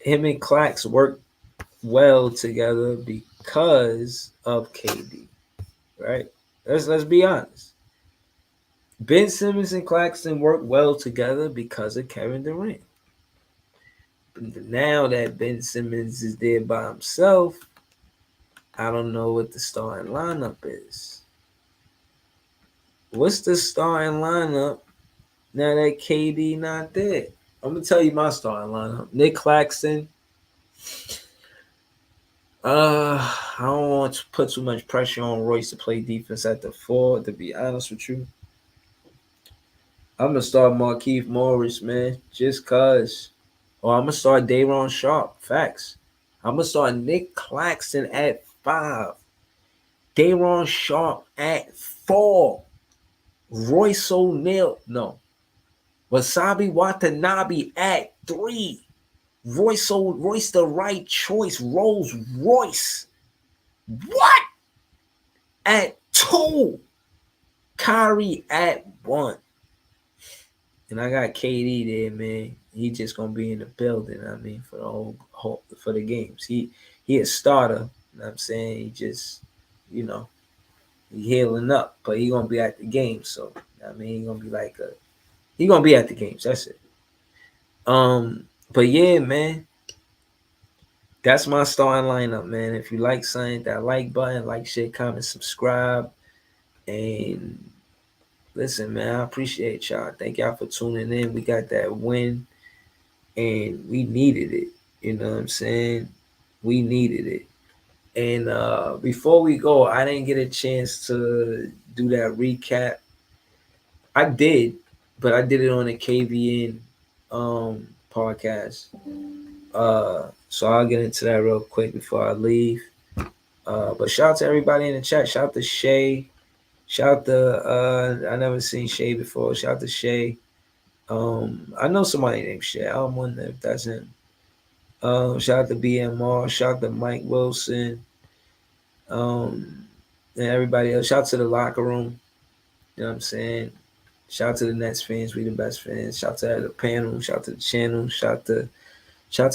him and Clax work well together because of KD, right? Let's be honest. Ben Simmons and Claxton work well together because of Kevin Durant. Now that Ben Simmons is there by himself, I don't know what the starting lineup is. What's the starting lineup now that KD not there? I'm gonna tell you my starting lineup. Nick Claxton. I don't want to put too much pressure on Royce to play defense at the 4, to be honest with you. I'm gonna start Markeith Morris, man, just cause. Or I'm gonna start Dayron Sharp. Facts. I'm gonna start Nick Claxton at 5. Dayron Sharp at 4. Royce O'Neal, no. Wasabi Watanabe at 3. Royce the right choice. Rolls Royce. What? At 2. Kyrie at 1. And I got KD there, man. He just gonna be in the building. I mean, for the whole for the games. He a starter. You know what I'm saying? He just, you know, he healing up, but he gonna be at the game. So I mean, he gonna be at the games. That's it. But yeah, man, that's my starting lineup, man. If you like something, that like button, like, share, comment, subscribe, and listen, man. I appreciate y'all. Thank y'all for tuning in. We got that win, and we needed it. You know what I'm saying? We needed it. And before we go, I didn't get a chance to do that recap. I did, but I did it on the KVN podcast. So I'll get into that real quick before I leave. But shout out to everybody in the chat. Shout out to Shay. Shout out to I never seen Shay before. Shout out to Shay. I know somebody named Shay. I don't wonder if that's him. Shout out to BMR. Shout out to Mike Wilson. And everybody else. Shout out to the locker room. You know what I'm saying? Shout out to the Nets fans. We the best fans. Shout out to the panel. Shout out to the channel. Shout out to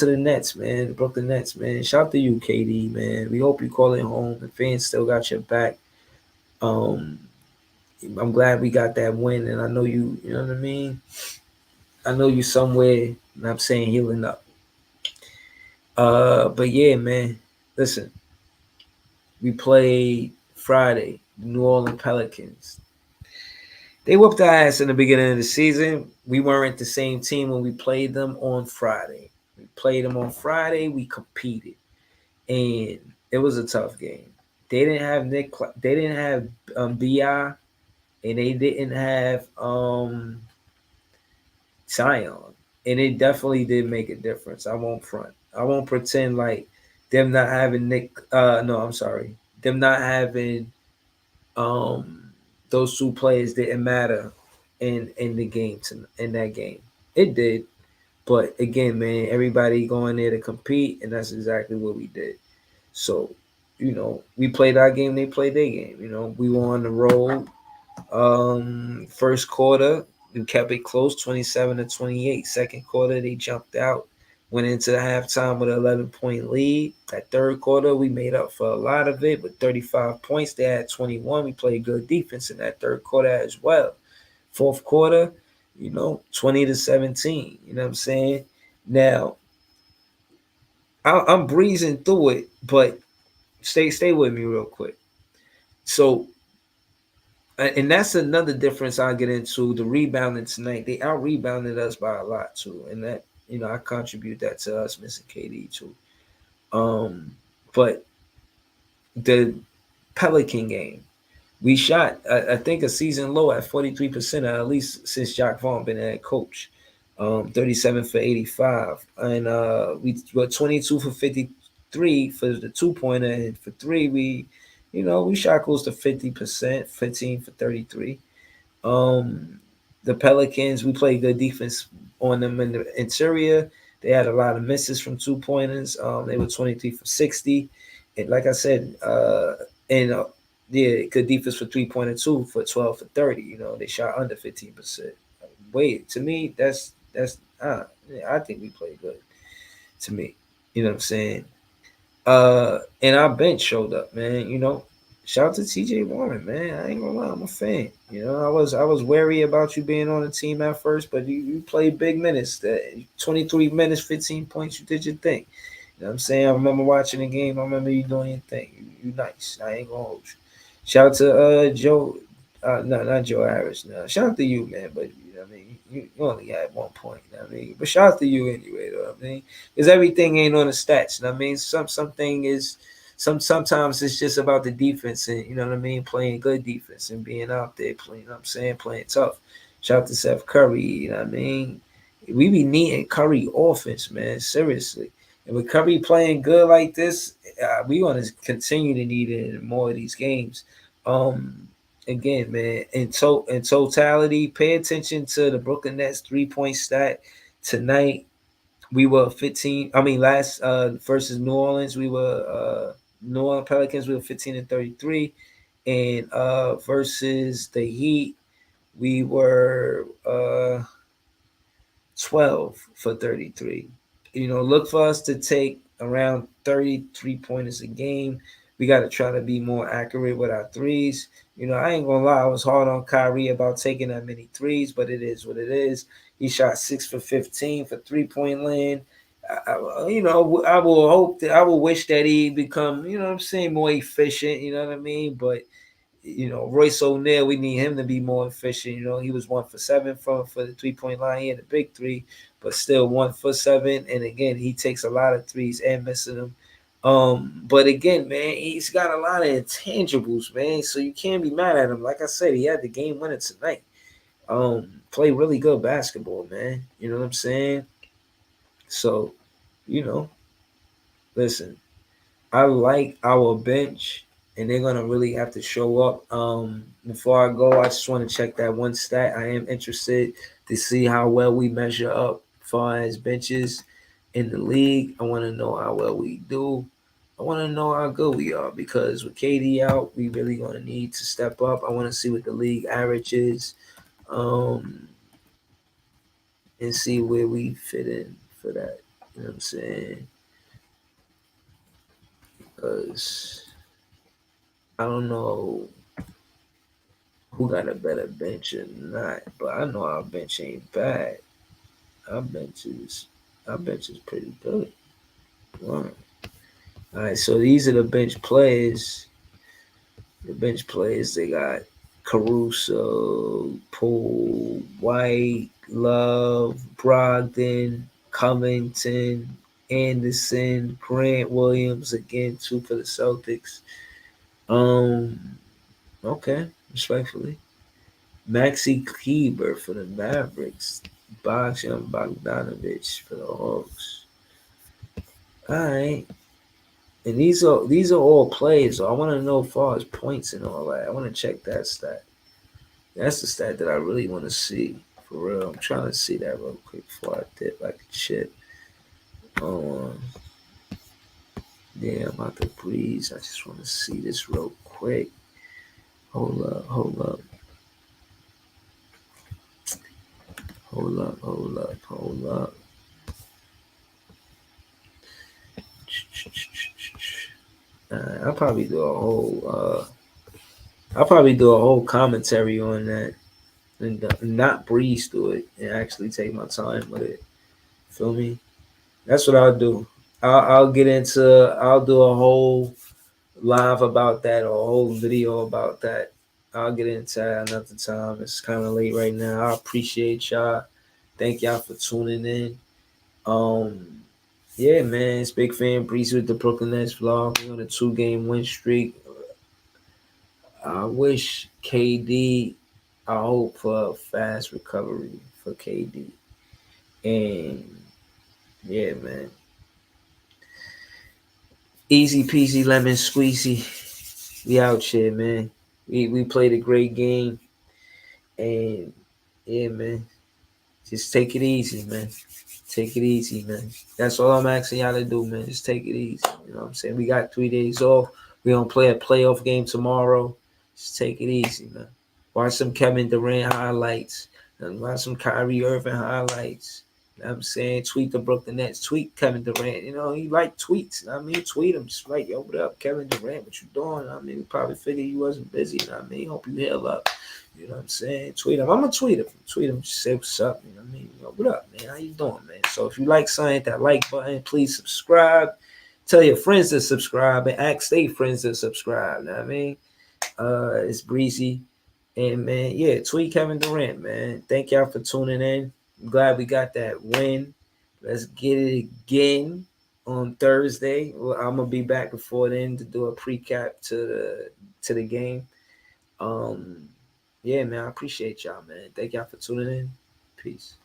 the Nets, man. The Brooklyn Nets, man. Shout out to you, KD, man. We hope you call it home. The fans still got your back. I'm glad we got that win, and I know you know what I mean? I know you somewhere, and I'm saying healing up. But yeah, man. Listen, we played Friday, the New Orleans Pelicans. They whooped our ass in the beginning of the season. We weren't the same team when we played them on Friday. We played them on Friday. We competed, and it was a tough game. They didn't have They didn't have Bi, and they didn't have Zion, and it definitely did make a difference. I won't front. I won't pretend like them not having Nick. No, I'm sorry. Them not having those two players didn't matter in the game in that game. It did, but again, man, everybody going there to compete, and that's exactly what we did. So, you know, we played our game, they played their game. You know, we were on the road. First quarter, we kept it close, 27-28. Second quarter, they jumped out, went into the halftime with an 11-point lead. That third quarter, we made up for a lot of it with 35 points. They had 21. We played good defense in that third quarter as well. Fourth quarter, 20-17. You know what I'm saying? Now, I'm breezing through it, but stay with me real quick. So, and that's another difference I'll get into. The rebounding tonight, they out rebounded us by a lot too, and that I contribute that to us missing KD too. But the Pelican game, we shot I think a season low at 43%, at least since Jacque Vaughn been head coach. 37 for 85, and we were 22 for 53 for the 2-pointer, and for 3 we shot close to 50%, 15 for 33. The Pelicans, we played good defense on them in the interior. They had a lot of misses from 2-pointers. They were 23 for 60, and like I said, good defense for 3-pointer too for 12 for 30. They shot under 15%. Wait, to me, I think we played good. To me, you know what I'm saying. And our bench showed up, man. Shout out to TJ Warren, man. I ain't gonna lie, I'm a fan. I was wary about you being on the team at first, but you played big minutes. 23 minutes, 15 points. You did your thing. You know what I'm saying? I remember watching the game. I remember you doing your thing. You nice. I ain't gonna hold you. Shout out to Joe. No, not Joe Harris. No, shout out to you, man. But I mean, you only had 1 point. I mean, but shout out to you anyway, though. I mean, because everything ain't on the stats. I mean, something is. Sometimes it's just about the defense and playing good defense and being out there playing, playing tough. Shout out to Seth Curry. You know what I mean? We be needing Curry offense, man. Seriously. And with Curry playing good like this, we want to continue to need it in more of these games. Um, Again, man, in totality, pay attention to the Brooklyn Nets 3-point stat tonight. We were 15. I mean, last versus New Orleans, we were New Orleans Pelicans. We were 15-33, and versus the Heat, we were 12 for 33. Look for us to take around 33 pointers a game. We got to try to be more accurate with our threes. I ain't going to lie. I was hard on Kyrie about taking that many threes, but it is what it is. He shot 6 for 15 for 3-point land. I will hope that I will wish that he become, what I'm saying, more efficient. You know what I mean? But Royce O'Neal, we need him to be more efficient. He was 1 for 7 for the 3-point line. He had a big three, but still 1 for 7. And again, he takes a lot of threes and missing them. But again, man, he's got a lot of intangibles, man. So you can't be mad at him. Like I said, he had the game winner tonight. Play really good basketball, man. You know what I'm saying? So, listen, I like our bench, and they're gonna really have to show up. Before I go, I just want to check that one stat. I am interested to see how well we measure up as far as benches in the league. I want to know how well we do. I want to know how good we are because with KD out, we really gonna need to step up. I want to see what the league average is, and see where we fit in for that. You know what I'm saying? Because I don't know who got a better bench or not, but I know our bench ain't bad. Our bench is pretty good. All right, so these are the bench players. The bench players, they got Caruso, Poole, White, Love, Brogdon, Covington, Anderson, Grant Williams, again, 2 for the Celtics. Okay, respectfully. Maxi Kleber for the Mavericks. Bojan Bogdanovic for the Hawks. All right. And these are all plays. So I want to know as far as points and all that. I want to check that stat. That's the stat that I really want to see. For real. I'm trying to see that real quick before I dip like a shit. Yeah, I'm about to breeze. I just want to see this real quick. Hold up. Hold up. I'll probably do a whole commentary on that and not breeze through it and actually take my time with it. Feel me? That's what I'll do. I'll get into. I'll do a whole live about that or a whole video about that. I'll get into that another time. It's kind of late right now. I appreciate y'all. Thank y'all for tuning in. Yeah, man, it's Big Fan Breezy with the Brooklyn Nets vlog. We're on a 2-game win streak. I wish KD. I hope for a fast recovery for KD. And yeah, man. Easy peasy lemon squeezy. We out here, man. We played a great game. And yeah, man. Just take it easy, man. Take it easy, man. That's all I'm asking y'all to do, man. Just take it easy. You know what I'm saying? We got 3 days off. We're gonna play a playoff game tomorrow. Just take it easy, man. Watch some Kevin Durant highlights. And watch some Kyrie Irving highlights. You know what I'm saying? Tweet the Brooklyn Nets. Tweet Kevin Durant. He like tweets. You know what I mean? Tweet him. Just like, yo, what up, Kevin Durant? What you doing? We probably figured you wasn't busy. You know what I mean? Hope you heal up. You know what I'm saying? Tweet him. I'm gonna tweet him. Tweet him. Just say what's up. You know what I mean? What up, man? How you doing, man? So if you like something, hit that like button. Please subscribe. Tell your friends to subscribe and ask their friends to subscribe. You know what I mean? It's Breezy. And man, yeah, tweet Kevin Durant, man. Thank y'all for tuning in. I'm glad we got that win. Let's get it again on Thursday. Well, I'm gonna be back before then to do a recap to the game. Yeah, man. I appreciate y'all, man. Thank y'all for tuning in. Peace.